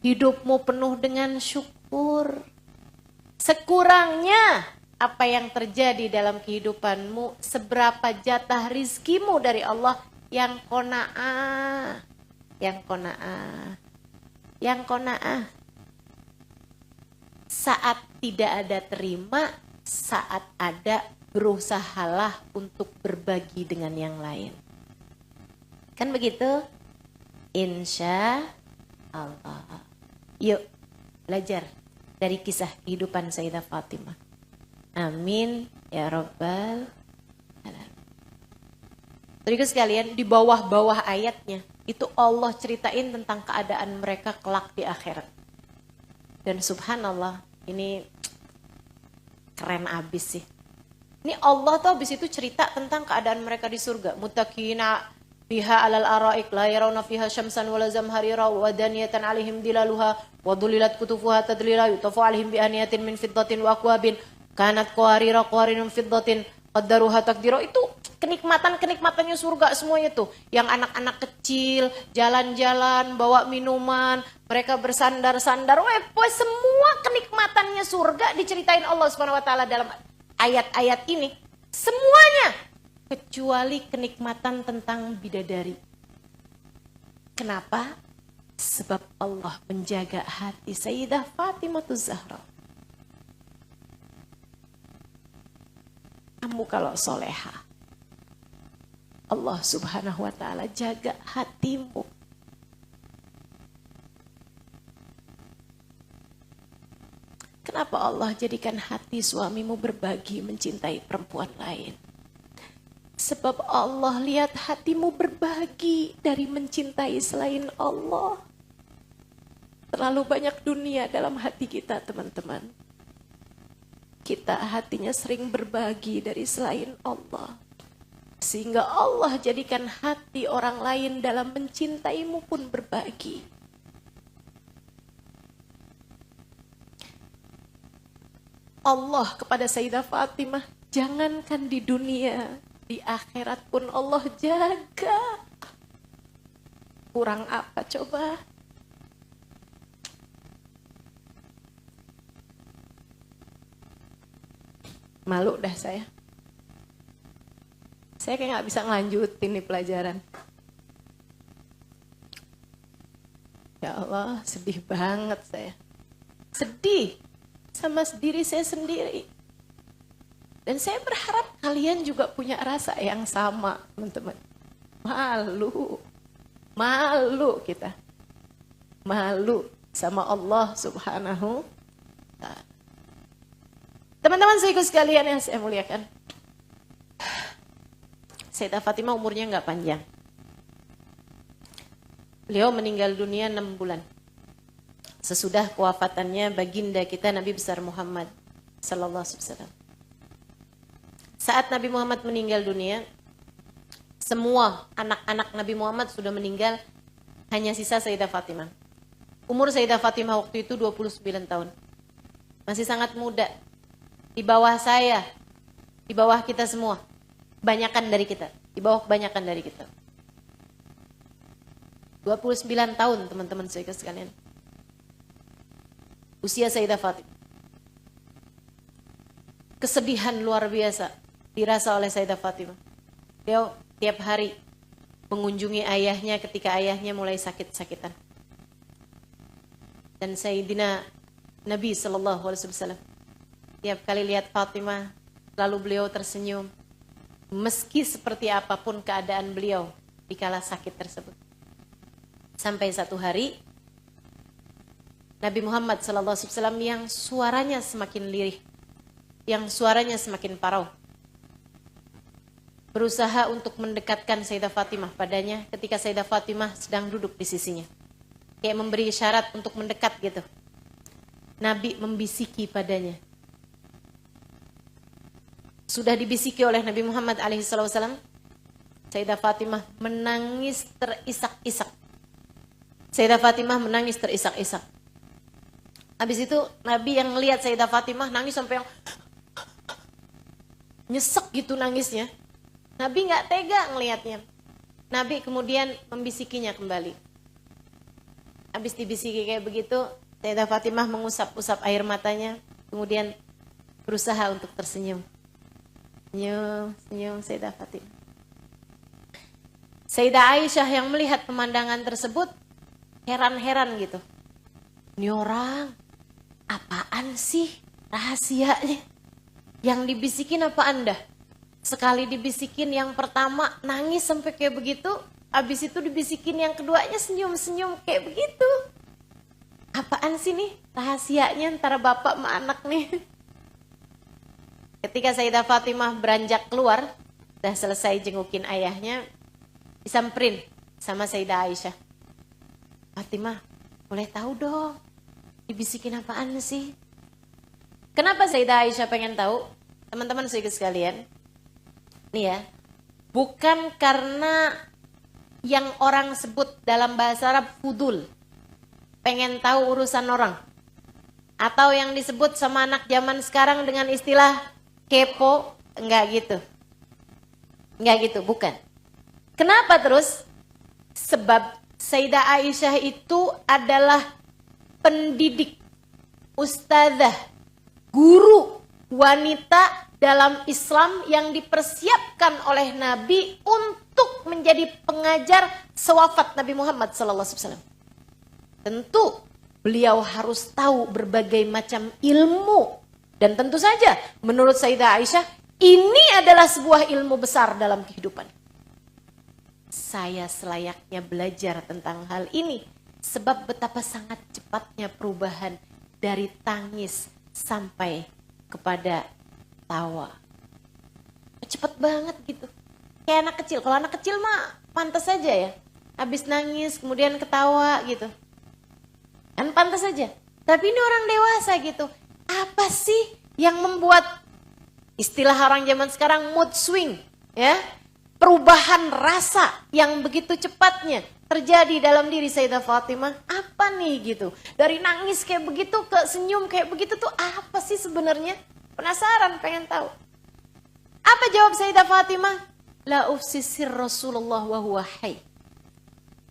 Hidupmu penuh dengan syukur. Sekurangnya apa yang terjadi dalam kehidupanmu, seberapa jatah rizkimu dari Allah yang qanaah. Yang qanaah. Yang qanaah. Saat tidak ada terima, saat ada berusahalah untuk berbagi dengan yang lain. Kan begitu? Insya Allah. Yuk belajar dari kisah kehidupan Sayyidah Fatimah. Amin ya Rabbal alamin. Terus sekalian, di bawah-bawah ayatnya itu Allah ceritain tentang keadaan mereka kelak di akhirat. Dan subhanallah, ini keren abis sih. Ini Allah tuh abis itu cerita tentang keadaan mereka di surga. Muttaqina fiha alal araik la yarawna fiha syamsan wala zamharira wa daniyatan alaihim dilaluha wa dhulilat kutufuha tadlila yutafu alaihim bi aniyatin min fiddatin wa akwabin kanat qawarira qawarinun fiddatin qaddaruha takdira. Itu kenikmatan-kenikmatannya surga semuanya tuh. Yang anak-anak kecil jalan-jalan bawa minuman, mereka bersandar-sandar. Semua kenikmatannya surga diceritain Allah Subhanahu wa taala dalam ayat-ayat ini. Semuanya kecuali kenikmatan tentang bidadari. Kenapa? Sebab Allah menjaga hati Sayyidah Fatimah Zahra. Kamu kalau soleha, Allah Subhanahu wa taala jaga hatimu. Kenapa Allah jadikan hati suamimu berbagi mencintai perempuan lain? Sebab Allah lihat hatimu berbagi dari mencintai selain Allah. Terlalu banyak dunia dalam hati kita, teman-teman. Kita hatinya sering berbagi dari selain Allah. Sehingga Allah jadikan hati orang lain dalam mencintaimu pun berbagi. Allah kepada Sayyidah Fatimah, jangankan di dunia, di akhirat pun Allah jaga. Kurang apa coba? Malu dah saya. Saya kayak gak bisa ngelanjutin nih pelajaran. Ya Allah, sedih banget saya. Sedih sama diri saya sendiri. Dan saya berharap kalian juga punya rasa yang sama, teman-teman. Malu. Malu kita. Malu sama Allah Subhanahu wa ta'ala. Teman-teman saya sekalian yang saya muliakan. Sayyidah Fatimah umurnya nggak panjang. Beliau meninggal dunia 6 bulan. Sesudah kewafatannya baginda kita Nabi besar Muhammad sallallahu alaihi wasallam. Saat Nabi Muhammad meninggal dunia, semua anak-anak Nabi Muhammad sudah meninggal, hanya sisa Sayyidah Fatimah. Umur Sayyidah Fatimah waktu itu 29 tahun. Masih sangat muda. Di bawah saya, di bawah kita semua. Kebanyakan dari kita, di bawah kebanyakan dari kita. 29 tahun teman-teman saya sekalian. Usia Sayyidah Fatimah. Kesedihan luar biasa dirasa oleh Sayyidah Fatimah. Dia tiap hari mengunjungi ayahnya ketika ayahnya mulai sakit-sakitan. Dan Sayyidina Nabi SAW tiap kali lihat Fatimah, lalu beliau tersenyum. Meski seperti apapun keadaan beliau di kala sakit tersebut. Sampai satu hari, Nabi Muhammad SAW yang suaranya semakin lirih, yang suaranya semakin parau, berusaha untuk mendekatkan Sayyidah Fatimah padanya ketika Sayyidah Fatimah sedang duduk di sisinya. Kayak memberi isyarat untuk mendekat gitu. Nabi membisiki padanya. Sudah dibisiki oleh Nabi Muhammad SAW, Sayyidah Fatimah menangis terisak-isak. Sayyidah Fatimah menangis terisak-isak. Habis itu Nabi yang lihat Sayyidah Fatimah nangis sampai yang nyesek gitu nangisnya. Nabi nggak tega ngelihatnya. Nabi kemudian membisikinya kembali. Habis dibisiki kayak begitu, Sayyidah Fatimah mengusap-usap air matanya. Kemudian berusaha untuk tersenyum. Senyum Sayyidah Fatimah. Sayyidah Aisyah yang melihat pemandangan tersebut heran-heran gitu. Ini orang apaan sih rahasianya? Yang dibisikin apa Anda? Sekali dibisikin yang pertama nangis sampai kayak begitu, habis itu dibisikin yang keduanya senyum-senyum kayak begitu. Apaan sih nih rahasianya antara bapak sama anak nih? Ketika Sayyidah Fatimah beranjak keluar, udah selesai jengukin ayahnya, disamperin sama Sayyidah Aisyah. Fatimah, boleh tahu dong, dibisikin apaan sih? Kenapa Sayyidah Aisyah pengen tahu? Teman-teman sekalian, nih ya, bukan karena yang orang sebut dalam bahasa Arab fudul, pengen tahu urusan orang. Atau yang disebut sama anak zaman sekarang dengan istilah kepo, enggak gitu. Enggak gitu, bukan. Kenapa terus? Sebab Sayyidah Aisyah itu adalah pendidik, ustazah, guru wanita dalam Islam yang dipersiapkan oleh Nabi untuk menjadi pengajar sewafat Nabi Muhammad SAW. Tentu beliau harus tahu berbagai macam ilmu. Dan tentu saja menurut Sayyidah Aisyah ini adalah sebuah ilmu besar dalam kehidupan. Saya selayaknya belajar tentang hal ini. Sebab betapa sangat cepatnya perubahan dari tangis sampai kepada tawa. Cepet banget gitu. Kayak anak kecil. Kalau anak kecil mah pantas saja ya. Habis nangis kemudian ketawa gitu. Kan pantas saja. Tapi ini orang dewasa gitu. Apa sih yang membuat istilah orang zaman sekarang mood swing, ya? Perubahan rasa yang begitu cepatnya terjadi dalam diri Sayyidah Fatimah. Apa nih gitu? Dari nangis kayak begitu ke senyum kayak begitu tuh apa sih sebenarnya? Penasaran, pengen tahu. Apa jawab Sayyidah Fatimah? La ufsisir Rasulullah wa huwa hayy.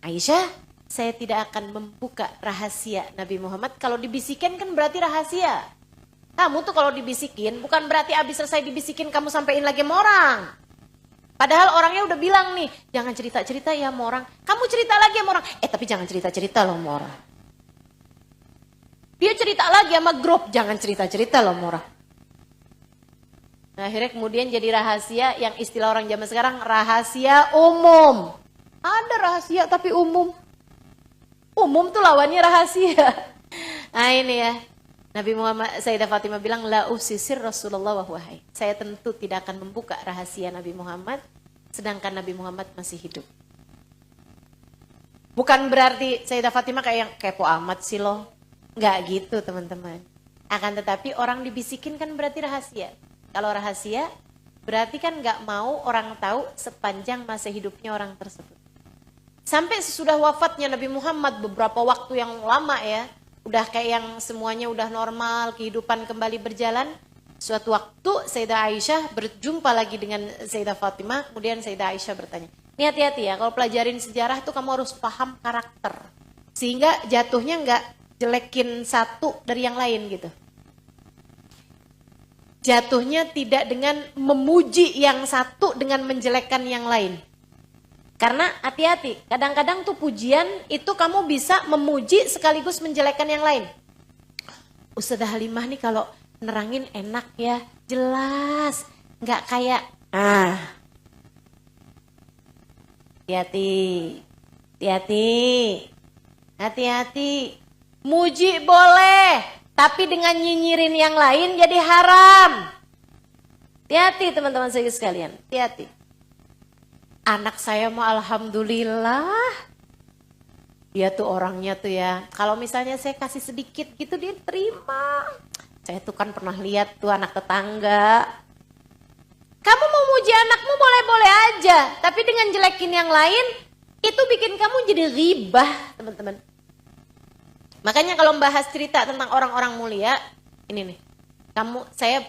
Aisyah, saya tidak akan membuka rahasia Nabi Muhammad. Kalau dibisikin kan berarti rahasia. Kamu tuh kalau dibisikin bukan berarti abis selesai dibisikin kamu sampein lagi sama orang. Padahal orangnya udah bilang nih, jangan cerita-cerita ya sama orang. Kamu cerita lagi sama orang. Tapi jangan cerita-cerita loh sama orang. Dia cerita lagi sama grup, jangan cerita-cerita loh sama orang. Nah, akhirnya kemudian jadi rahasia yang istilah orang zaman sekarang rahasia umum. Ada rahasia tapi umum. Umum tuh lawannya rahasia. Nah ini ya. Nabi Muhammad, Sayyidah Fatimah bilang, la usisir Rasulullah wa huwa hayy. Saya tentu tidak akan membuka rahasia Nabi Muhammad, sedangkan Nabi Muhammad masih hidup. Bukan berarti Sayyidah Fatimah kayak yang kepo amat sih loh. Enggak gitu teman-teman. Akan tetapi orang dibisikin kan berarti rahasia. Kalau rahasia, berarti kan enggak mau orang tahu sepanjang masa hidupnya orang tersebut. Sampai sesudah wafatnya Nabi Muhammad beberapa waktu yang lama ya, udah kayak yang semuanya udah normal, kehidupan kembali berjalan. Suatu waktu Sayyidah Aisyah berjumpa lagi dengan Sayyidah Fatimah, kemudian Sayyidah Aisyah bertanya, ini hati-hati ya, kalau pelajarin sejarah tuh kamu harus paham karakter. Sehingga jatuhnya nggak jelekin satu dari yang lain gitu. Jatuhnya tidak dengan memuji yang satu dengan menjelekkan yang lain. Karena hati-hati, kadang-kadang tuh pujian itu kamu bisa memuji sekaligus menjelekkan yang lain. Ustazah Halimah nih kalau nerangin enak ya, jelas. Nggak kayak, hati-hati, hati-hati. Muji boleh, tapi dengan nyinyirin yang lain jadi haram. Hati-hati teman-teman saya sekalian, hati-hati. Anak saya mah alhamdulillah, dia tuh orangnya tuh ya, kalau misalnya saya kasih sedikit gitu dia terima. Saya tuh kan pernah lihat tuh anak tetangga. Kamu mau muji anakmu boleh-boleh aja, tapi dengan jelekin yang lain, itu bikin kamu jadi ribah teman-teman. Makanya kalau membahas cerita tentang orang-orang mulia, ini nih, saya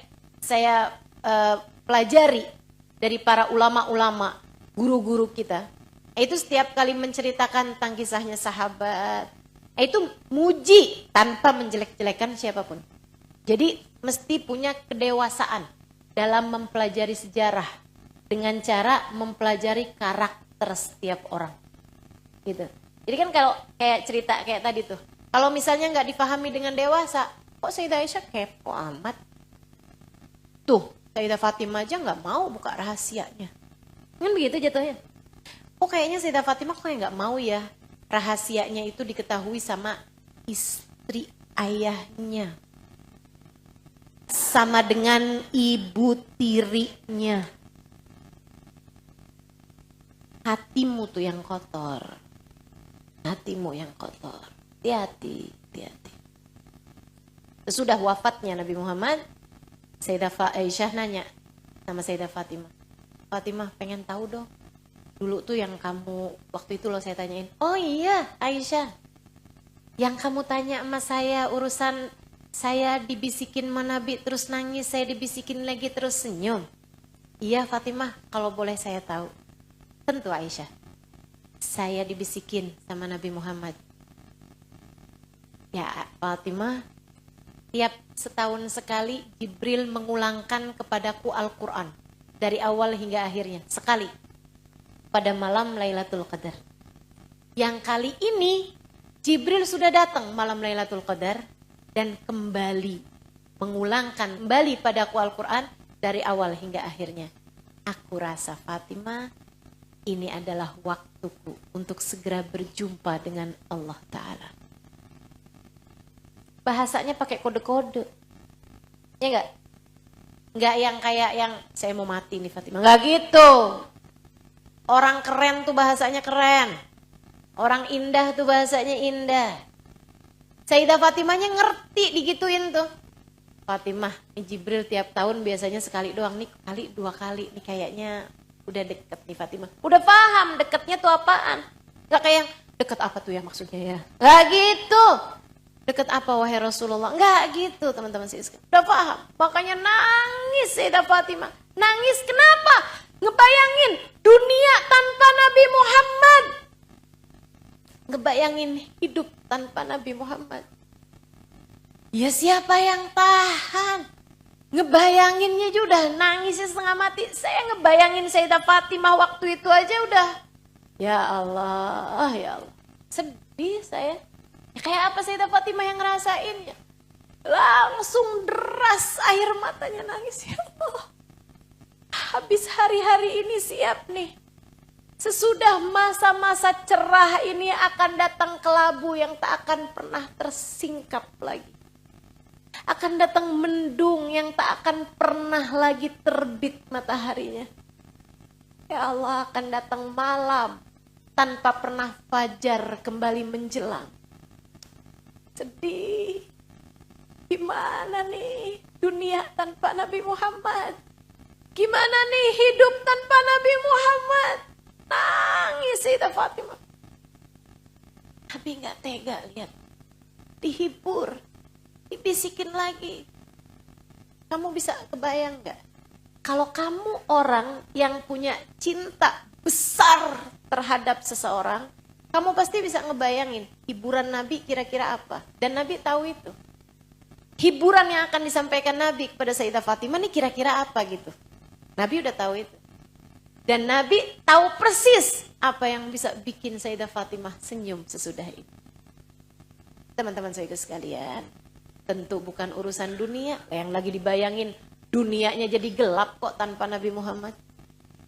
pelajari dari para ulama-ulama, guru-guru kita. Itu setiap kali menceritakan tentang kisahnya sahabat, itu muji tanpa menjelek-jelekan siapapun. Jadi mesti punya kedewasaan dalam mempelajari sejarah dengan cara mempelajari karakter setiap orang. Gitu. Jadi kan kalau kayak cerita kayak tadi tuh, kalau misalnya nggak dipahami dengan dewasa, kok Sayyidah Aisyah kepo amat? Tuh, Sayyidah Fatimah aja nggak mau buka rahasianya. Kan begitu jatuhnya. Kok kayaknya Sayyidah Fatimah kok nggak mau ya rahasianya itu diketahui sama istri ayahnya. Sama dengan ibu tirinya. Hatimu tuh yang kotor. Hatimu yang kotor. Hati-hati, hati-hati. Sesudah wafatnya Nabi Muhammad, Sayyidah Aisyah nanya sama Sayyidah Fatimah. Fatimah pengen tahu dong. Dulu tuh yang kamu, waktu itu loh saya tanyain. Oh iya Aisyah. Yang kamu tanya sama saya urusan saya dibisikin sama Nabi terus nangis, saya dibisikin lagi terus senyum. Iya Fatimah, kalau boleh saya tahu. Tentu Aisyah. Saya dibisikin sama Nabi Muhammad. Ya Fatimah, tiap setahun sekali Jibril mengulangkan kepadaku Al-Quran. Dari awal hingga akhirnya, sekali. Pada malam Lailatul Qadar. Yang kali ini Jibril sudah datang malam Lailatul Qadar. Dan kembali, mengulangkan kembali padaku Al-Quran dari awal hingga akhirnya. Aku rasa Fatimah, ini adalah waktuku untuk segera berjumpa dengan Allah Ta'ala. Bahasanya pakai kode-kode. Ya enggak? Enggak yang kayak yang saya mau mati nih Fatimah. Enggak gitu. Orang keren tuh bahasanya keren. Orang indah tuh bahasanya indah. Sayyidah Fatimahnya ngerti digituin tuh. Fatimah, ini Jibril tiap tahun biasanya sekali doang nih, kali 2 kali nih kayaknya udah deket nih Fatimah. Udah paham deketnya tuh apaan. Gak kayak deket apa tuh ya maksudnya ya. Gak gitu. Deket apa wahai Rasulullah. Gak gitu teman-teman sekalian. Udah paham. Makanya nangis Sayyidah Fatimah. Nangis kenapa? Ngebayangin dunia tanpa Nabi Muhammad. Ngebayangin hidup tanpa Nabi Muhammad. Ya siapa yang tahan? Ngebayanginnya aja udah nangisnya setengah mati. Saya ngebayangin Sayyidah Fatimah waktu itu aja udah. Ya Allah, ya Allah. Sedih saya. Ya kayak apa Sayyidah Fatimah yang ngerasain ya? Langsung deras air matanya nangis. Ya Allah. Habis hari-hari ini siap nih. Sesudah masa-masa cerah ini akan datang kelabu yang tak akan pernah tersingkap lagi. Akan datang mendung yang tak akan pernah lagi terbit mataharinya. Ya Allah, akan datang malam tanpa pernah fajar kembali menjelang. Sedih. Gimana nih dunia tanpa Nabi Muhammad? Gimana nih hidup tanpa Nabi Muhammad? Nangis Sayyidah Fatimah. Nabi gak tega lihat. Dihibur. Dibisikin lagi. Kamu bisa kebayang gak? Kalau kamu orang yang punya cinta besar terhadap seseorang, kamu pasti bisa ngebayangin hiburan Nabi kira-kira apa. Dan Nabi tahu itu. Hiburan yang akan disampaikan Nabi kepada Sayyidah Fatimah ini kira-kira apa gitu. Nabi udah tahu itu. Dan Nabi tahu persis apa yang bisa bikin Sayyidah Fatimah senyum sesudah itu. Teman-teman saya sekalian, tentu bukan urusan dunia. Yang lagi dibayangin dunianya jadi gelap kok tanpa Nabi Muhammad.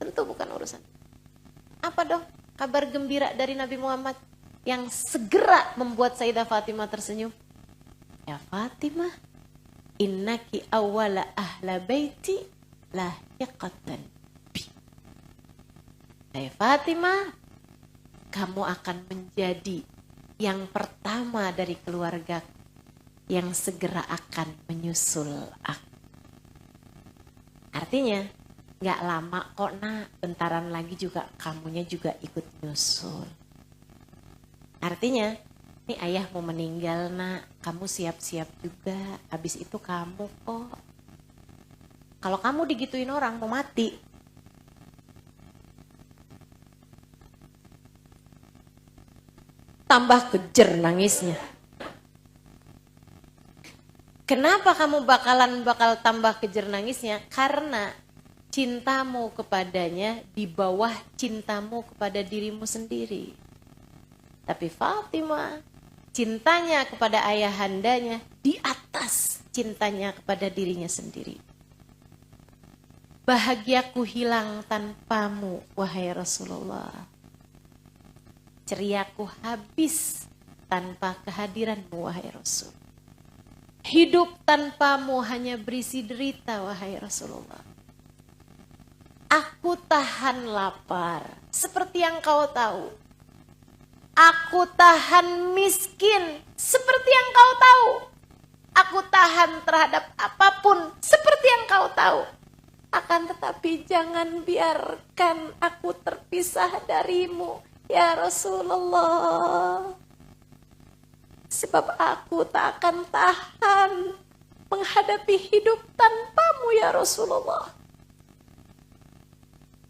Tentu bukan urusan. Apa dong kabar gembira dari Nabi Muhammad yang segera membuat Sayyidah Fatimah tersenyum? Ya Fatimah, innaki awwala ahla baiti lahiqatan. Hai Fatimah, kamu akan menjadi yang pertama dari keluarga yang segera akan menyusul aku. Artinya, gak lama kok nak, bentaran lagi juga kamunya juga ikut nyusul. Artinya, ini ayah mau meninggal nak, kamu siap-siap juga, habis itu kamu kok. Kalau kamu digituin orang mau mati, tambah kejer nangisnya. Kenapa kamu bakal tambah kejer nangisnya? Karena cintamu kepadanya di bawah cintamu kepada dirimu sendiri. Tapi Fatimah, cintanya kepada ayahandanya di atas cintanya kepada dirinya sendiri. Bahagiaku hilang tanpamu, wahai Rasulullah. Ceriaku habis tanpa kehadiranmu, wahai Rasul. Hidup tanpamu hanya berisi derita, wahai Rasulullah. Aku tahan lapar, seperti yang kau tahu. Aku tahan miskin, seperti yang kau tahu. Aku tahan terhadap apapun, seperti yang kau tahu. Akan tetapi jangan biarkan aku terpisah darimu, ya Rasulullah. Sebab aku tak akan tahan menghadapi hidup tanpamu, ya Rasulullah.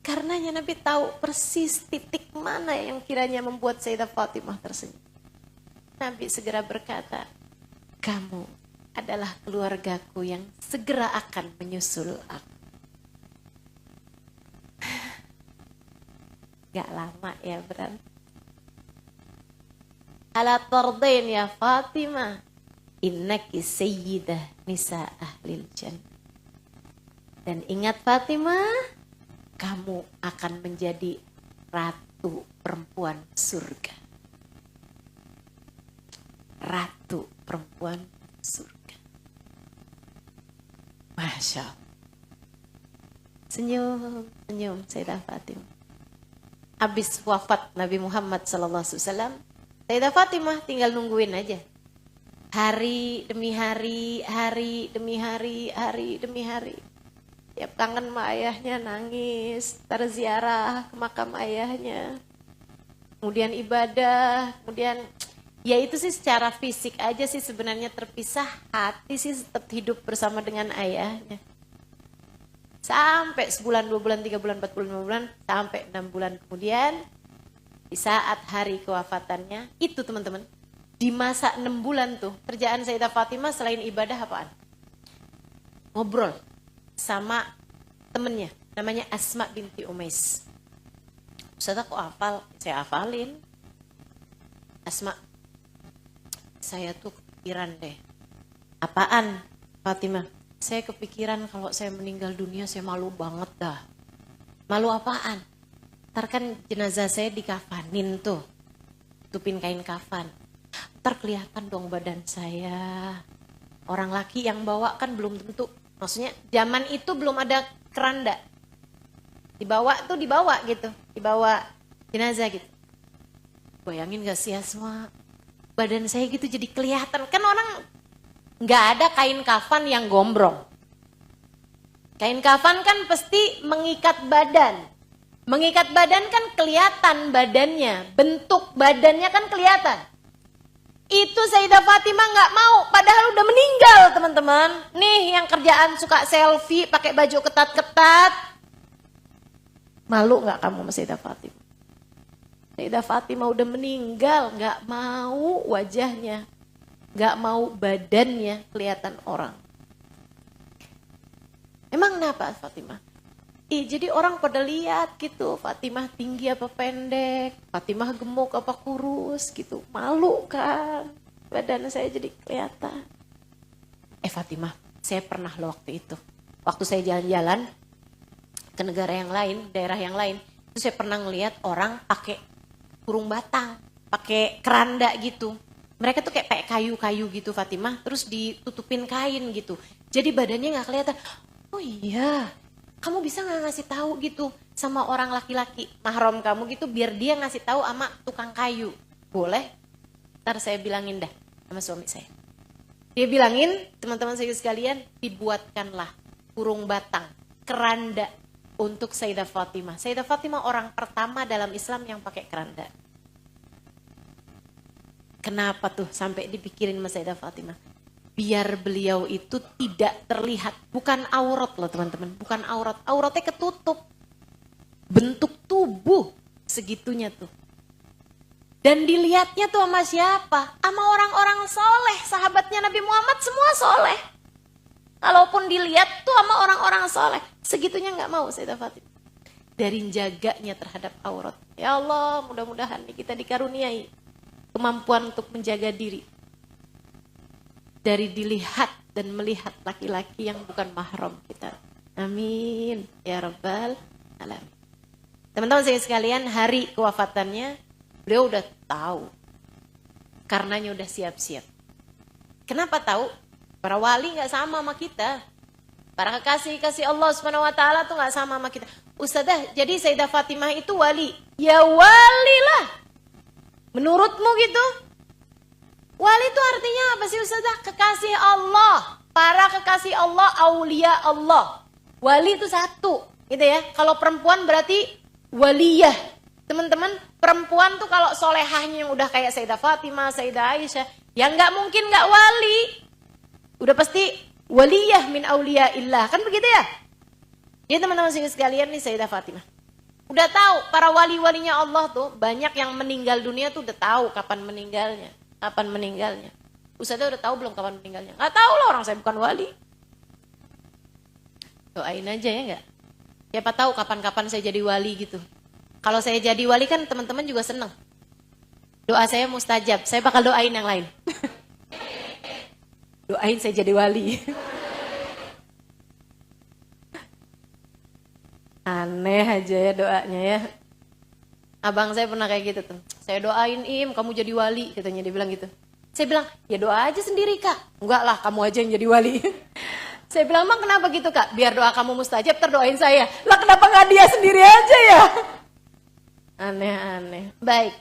Karenanya Nabi tahu persis titik mana yang kiranya membuat Sayyidah Fatimah tersenyum. Nabi segera berkata, kamu adalah keluargaku yang segera akan menyusul aku. Gak lama ya berarti. Ala tardain ya Fatimah, innaki sayyidah nisa ahlil jannah. Dan ingat Fatimah, kamu akan menjadi ratu perempuan surga. Ratu perempuan surga. Masya Allah. Senyum Sayyidah Fatimah. Habis wafat Nabi Muhammad SAW, Sayyidah Fatimah tinggal nungguin aja. Hari demi hari, hari demi hari, hari demi hari. Tiap kangen sama ayahnya nangis, terziarah ke makam ayahnya. Kemudian ibadah, kemudian ya itu sih secara fisik aja sih sebenarnya terpisah, hati sih tetap hidup bersama dengan ayahnya. Sampai sebulan, 2 bulan, 3 bulan, 4 bulan, 5 bulan, sampai 6 bulan kemudian di saat hari kewafatannya, itu teman-teman, di masa 6 bulan tuh, kerjaan Sayyidah Fatimah selain ibadah apaan? Ngobrol sama temennya, namanya Asma binti Umais. Ustazah kok hafal? Saya hafalin. Asma, saya tuh kepikiran deh. Apaan Fatimah? Saya kepikiran kalau saya meninggal dunia saya malu banget dah. Malu apaan? Ntar kan jenazah saya dikafanin tuh, tutupin kain kafan. Ntar kelihatan dong badan saya. Orang laki yang bawa kan belum tentu. Maksudnya zaman itu belum ada keranda. Dibawa gitu. Dibawa jenazah gitu. Bayangin gak sih Asma? Badan saya gitu jadi kelihatan. Kan orang gak ada kain kafan yang gombrong. Kain kafan kan pasti mengikat badan. Mengikat badan kan kelihatan badannya. Bentuk badannya kan kelihatan. Itu Sayyidah Fatimah gak mau, padahal udah meninggal teman-teman. Nih yang kerjaan suka selfie, pakai baju ketat-ketat. Malu gak kamu sama Sayyidah Fatimah? Sayyidah Fatimah udah meninggal, gak mau wajahnya, gak mau badannya kelihatan orang. Emang kenapa Fatimah? Jadi orang pada lihat gitu, Fatimah tinggi apa pendek, Fatimah gemuk apa kurus gitu. Malu kan, badan saya jadi kelihatan. Fatimah, saya pernah loh waktu itu. Waktu saya jalan-jalan ke negara yang lain, daerah yang lain, itu saya pernah ngelihat orang pakai kurung batang, pakai keranda gitu. Mereka tuh kayak pakai kayu-kayu gitu Fatimah, terus ditutupin kain gitu. Jadi badannya gak kelihatan. Oh iya, kamu bisa gak ngasih tahu gitu sama orang laki-laki mahram kamu gitu biar dia ngasih tahu sama tukang kayu. Boleh? Ntar saya bilangin dah sama suami saya. Dia bilangin, teman-teman saya sekalian, dibuatkanlah kurung batang, keranda untuk Sayyidah Fatimah. Sayyidah Fatimah orang pertama dalam Islam yang pakai keranda. Kenapa tuh sampai dipikirin sama Sayyidah Fatimah? Biar beliau itu tidak terlihat, bukan aurat loh teman-teman, bukan aurat, auratnya ketutup, bentuk tubuh segitunya tuh. Dan dilihatnya tuh sama siapa? Sama orang-orang soleh. Sahabatnya Nabi Muhammad semua soleh. Kalaupun dilihat tuh sama orang-orang soleh. Segitunya nggak mau Sayyidah Fatimah. Dari jaganya terhadap aurat. Ya Allah, mudah-mudahan kita dikaruniai kemampuan untuk menjaga diri. Dari dilihat dan melihat laki-laki yang bukan mahram kita. Amin. Ya Rabbal Alamin. Teman-teman saya sekalian, hari kewafatannya beliau udah tahu. Karenanya udah siap-siap. Kenapa tahu? Para wali gak sama sama kita. Para kekasih-kasih Allah SWT tuh gak sama sama kita. Ustazah, jadi Sayyidah Fatimah itu wali. Ya wali lah. Menurutmu gitu? Wali itu artinya apa sih Ustazah? Kekasih Allah. Para kekasih Allah, aulia Allah. Wali itu satu. Gitu ya. Kalau perempuan berarti waliyah. Teman-teman, perempuan tuh kalau solehahnya yang udah kayak Sayyidah Fatimah, Sayyidah Aisyah, ya nggak mungkin nggak wali. Udah pasti waliyah min aulia illah. Kan begitu ya? Jadi teman-teman sekalian nih Sayyidah Fatimah. Udah tahu para wali-walinya Allah tuh banyak yang meninggal dunia tuh udah tahu kapan meninggalnya. Kapan meninggalnya. Ustazah udah tahu belum kapan meninggalnya? Nggak tahu lah, orang saya bukan wali. Doain aja ya nggak? Siapa tahu kapan-kapan saya jadi wali gitu. Kalau saya jadi wali kan teman-teman juga seneng. Doa saya mustajab, saya bakal doain yang lain. Doain saya jadi wali. Aneh aja ya doanya ya. Abang saya pernah kayak gitu tuh. Saya doain Im, kamu jadi wali, katanya dia bilang gitu. Saya bilang, ya doa aja sendiri Kak. Enggak lah, kamu aja yang jadi wali. Saya bilang, emang kenapa gitu Kak? Biar doa kamu mustajab, terdoain saya. Lah kenapa gak dia sendiri aja ya? Aneh-aneh. Baik.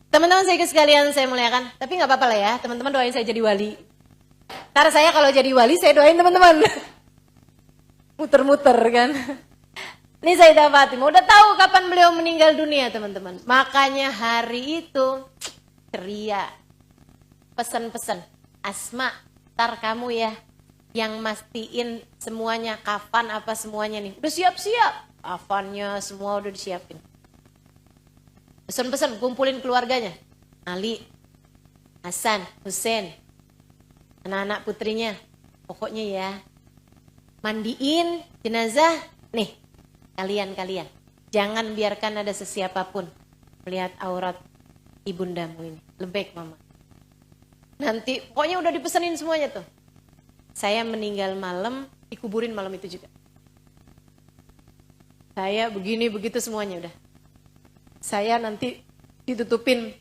Teman-teman saya sekalian saya muliakan. Tapi gak apa-apa lah ya, teman-teman doain saya jadi wali. Ntar saya kalau jadi wali, saya doain teman-teman. Muter-muter kan. Ini Sayyidah Fatimah, udah tahu kapan beliau meninggal dunia teman-teman. Makanya hari itu ceria. Pesan-pesan, Asma, ntar kamu ya yang mastiin semuanya, kapan apa semuanya nih. Udah siap-siap, kafannya semua udah disiapin. Pesan-pesan, kumpulin keluarganya. Ali, Hasan, Hussein, anak-anak putrinya. Pokoknya ya, mandiin jenazah, nih. Kalian, jangan biarkan ada sesiapapun melihat aurat ibundamu ini. Lebek mama. Nanti pokoknya udah dipesenin semuanya tuh. Saya meninggal malam, dikuburin malam itu juga. Saya begini begitu semuanya udah. Saya nanti ditutupin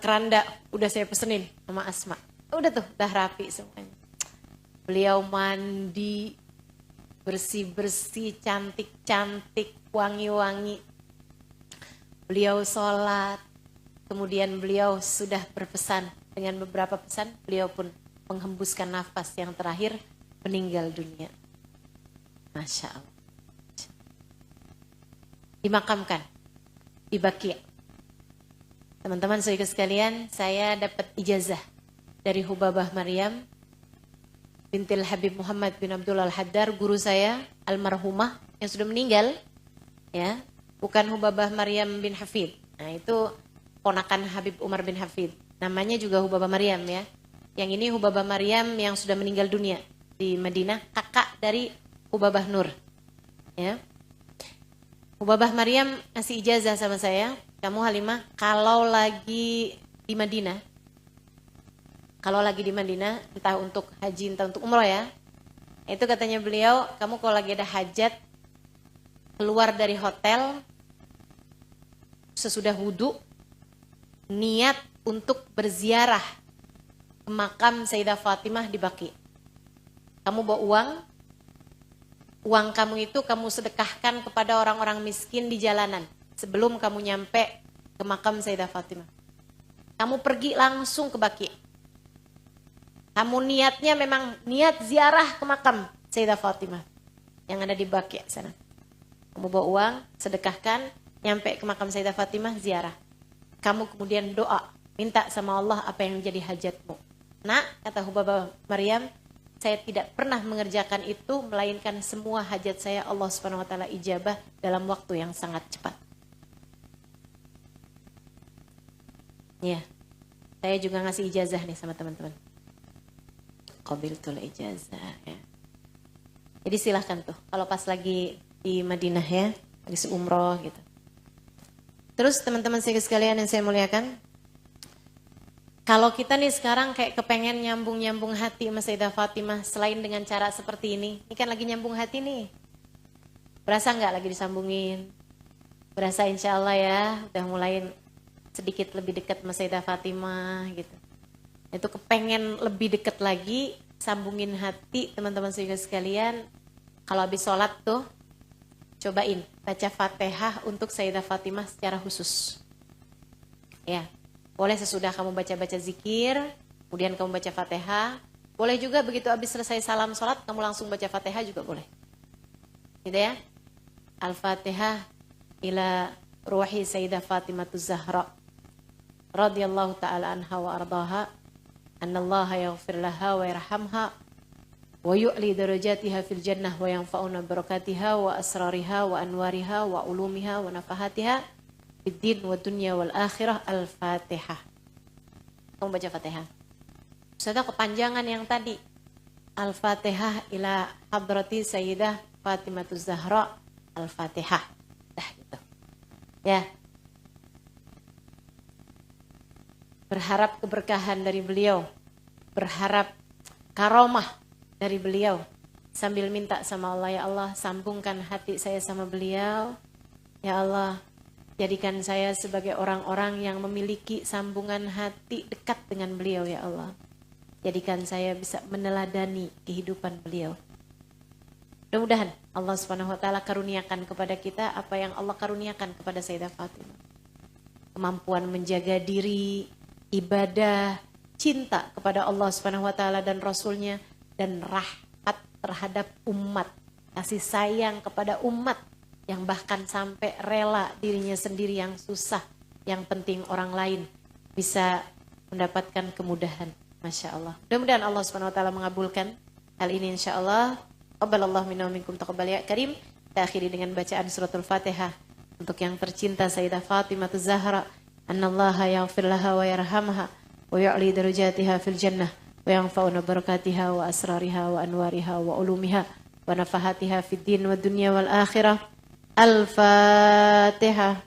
keranda, udah saya pesenin sama Asma. Udah tuh, udah rapi semuanya. Beliau mandi, bersih-bersih, cantik-cantik, wangi-wangi. Beliau sholat, kemudian beliau sudah berpesan. Dengan beberapa pesan, beliau pun menghembuskan nafas yang terakhir, meninggal dunia. Masya Allah. Dimakamkan di Baqi'. Teman-teman saudara sekalian, saya dapat ijazah dari Hubabah Maryam bintil Habib Muhammad bin Abdul Al-Haddar, guru saya, almarhumah yang sudah meninggal, ya, bukan Hubabah Maryam bin Hafid. Nah itu ponakan Habib Umar bin Hafid. Namanya juga Hubabah Maryam ya. Yang ini Hubabah Maryam yang sudah meninggal dunia di Madinah, kakak dari Hubabah Nur. Ya. Hubabah Maryam ngasih ijazah sama saya, kamu Halimah kalau lagi di Madinah, entah untuk haji, entah untuk umroh ya. Itu katanya beliau, kamu kalau lagi ada hajat, keluar dari hotel, sesudah wudhu, niat untuk berziarah ke makam Sayyidah Fatimah di Baqi'. Kamu bawa uang kamu itu kamu sedekahkan kepada orang-orang miskin di jalanan. Sebelum kamu nyampe ke makam Sayyidah Fatimah. Kamu pergi langsung ke Baqi'. Kamu niatnya memang niat ziarah ke makam Sayyidah Fatimah yang ada di Baqi' sana. Kamu bawa uang, sedekahkan, nyampe ke makam Sayyidah Fatimah, ziarah. Kamu kemudian doa, minta sama Allah apa yang menjadi hajatmu. Nah, kata Hubabah Maryam, saya tidak pernah mengerjakan itu, melainkan semua hajat saya Allah Subhanahu wa taala ijabah dalam waktu yang sangat cepat. Ya, saya juga ngasih ijazah nih sama teman-teman. Qabiltul ijazah ya. Jadi silahkan tuh, kalau pas lagi di Madinah ya, lagi umroh gitu. Terus teman-teman sekalian yang saya muliakan, kalau kita nih sekarang kayak kepengen nyambung-nyambung hati sama Sayyidah Fatimah selain dengan cara seperti ini kan lagi nyambung hati nih. Berasa nggak lagi disambungin? Berasa insya Allah ya, udah mulai sedikit lebih dekat sama Sayyidah Fatimah gitu. Itu kepengen lebih dekat lagi, sambungin hati teman-teman sekalian. Kalau habis sholat tuh, cobain baca Fatihah untuk Sayyidah Fatimah secara khusus. Ya, boleh sesudah kamu baca-baca zikir, kemudian kamu baca Fatihah. Boleh juga begitu habis selesai salam sholat, kamu langsung baca Fatihah juga boleh. Gitu ya. Al-Fatihah ila ruhi Sayyidah Fatimah Zahra radhiyallahu ta'ala anha wa ardaha, annallaha yaghfir laha wa yarhamha wa yu'li darajatiha fil jannah wa yanfa'una barakatiha wa asrariha wa anwariha wa ulumiha wa nafahatiha fid din wa dunya wal akhirah. Al-Fatihah. Kamu baca Fatihah. Sudah kepanjangan yang tadi. Al-Fatihah ila hadrati Sayyidah Fatimah Zahra. Al-Fatihah. Dah gitu. Ya. Berharap keberkahan dari beliau. Berharap karomah dari beliau, sambil minta sama Allah, ya Allah sambungkan hati saya sama beliau, ya Allah jadikan saya sebagai orang-orang yang memiliki sambungan hati dekat dengan beliau, ya Allah jadikan saya bisa meneladani kehidupan beliau. Mudah-mudahan Allah SWT karuniakan kepada kita apa yang Allah karuniakan kepada Sayyidah Fatimah, kemampuan menjaga diri, ibadah, cinta kepada Allah SWT dan Rasulnya, dan rahmat terhadap umat, kasih sayang kepada umat yang bahkan sampai rela dirinya sendiri yang susah, yang penting orang lain bisa mendapatkan kemudahan. Masya Allah. Mudah-mudahan Allah SWT mengabulkan hal ini insya Allah. Qabbalallahu minna wa minkum taqabbal ya karim. Kita akhiri dengan bacaan suratul Fatihah untuk yang tercinta Sayyidah Fatimah Zahra. Annallaha yaghfir laha wa yarhamha wa yu'li darajatiha fil jannah wa yanfa'una barakatiha wa asrariha wa anwariha wa ulumiha wa nafahatiha fid din wa dunya wal akhirah. Al-Fatihah.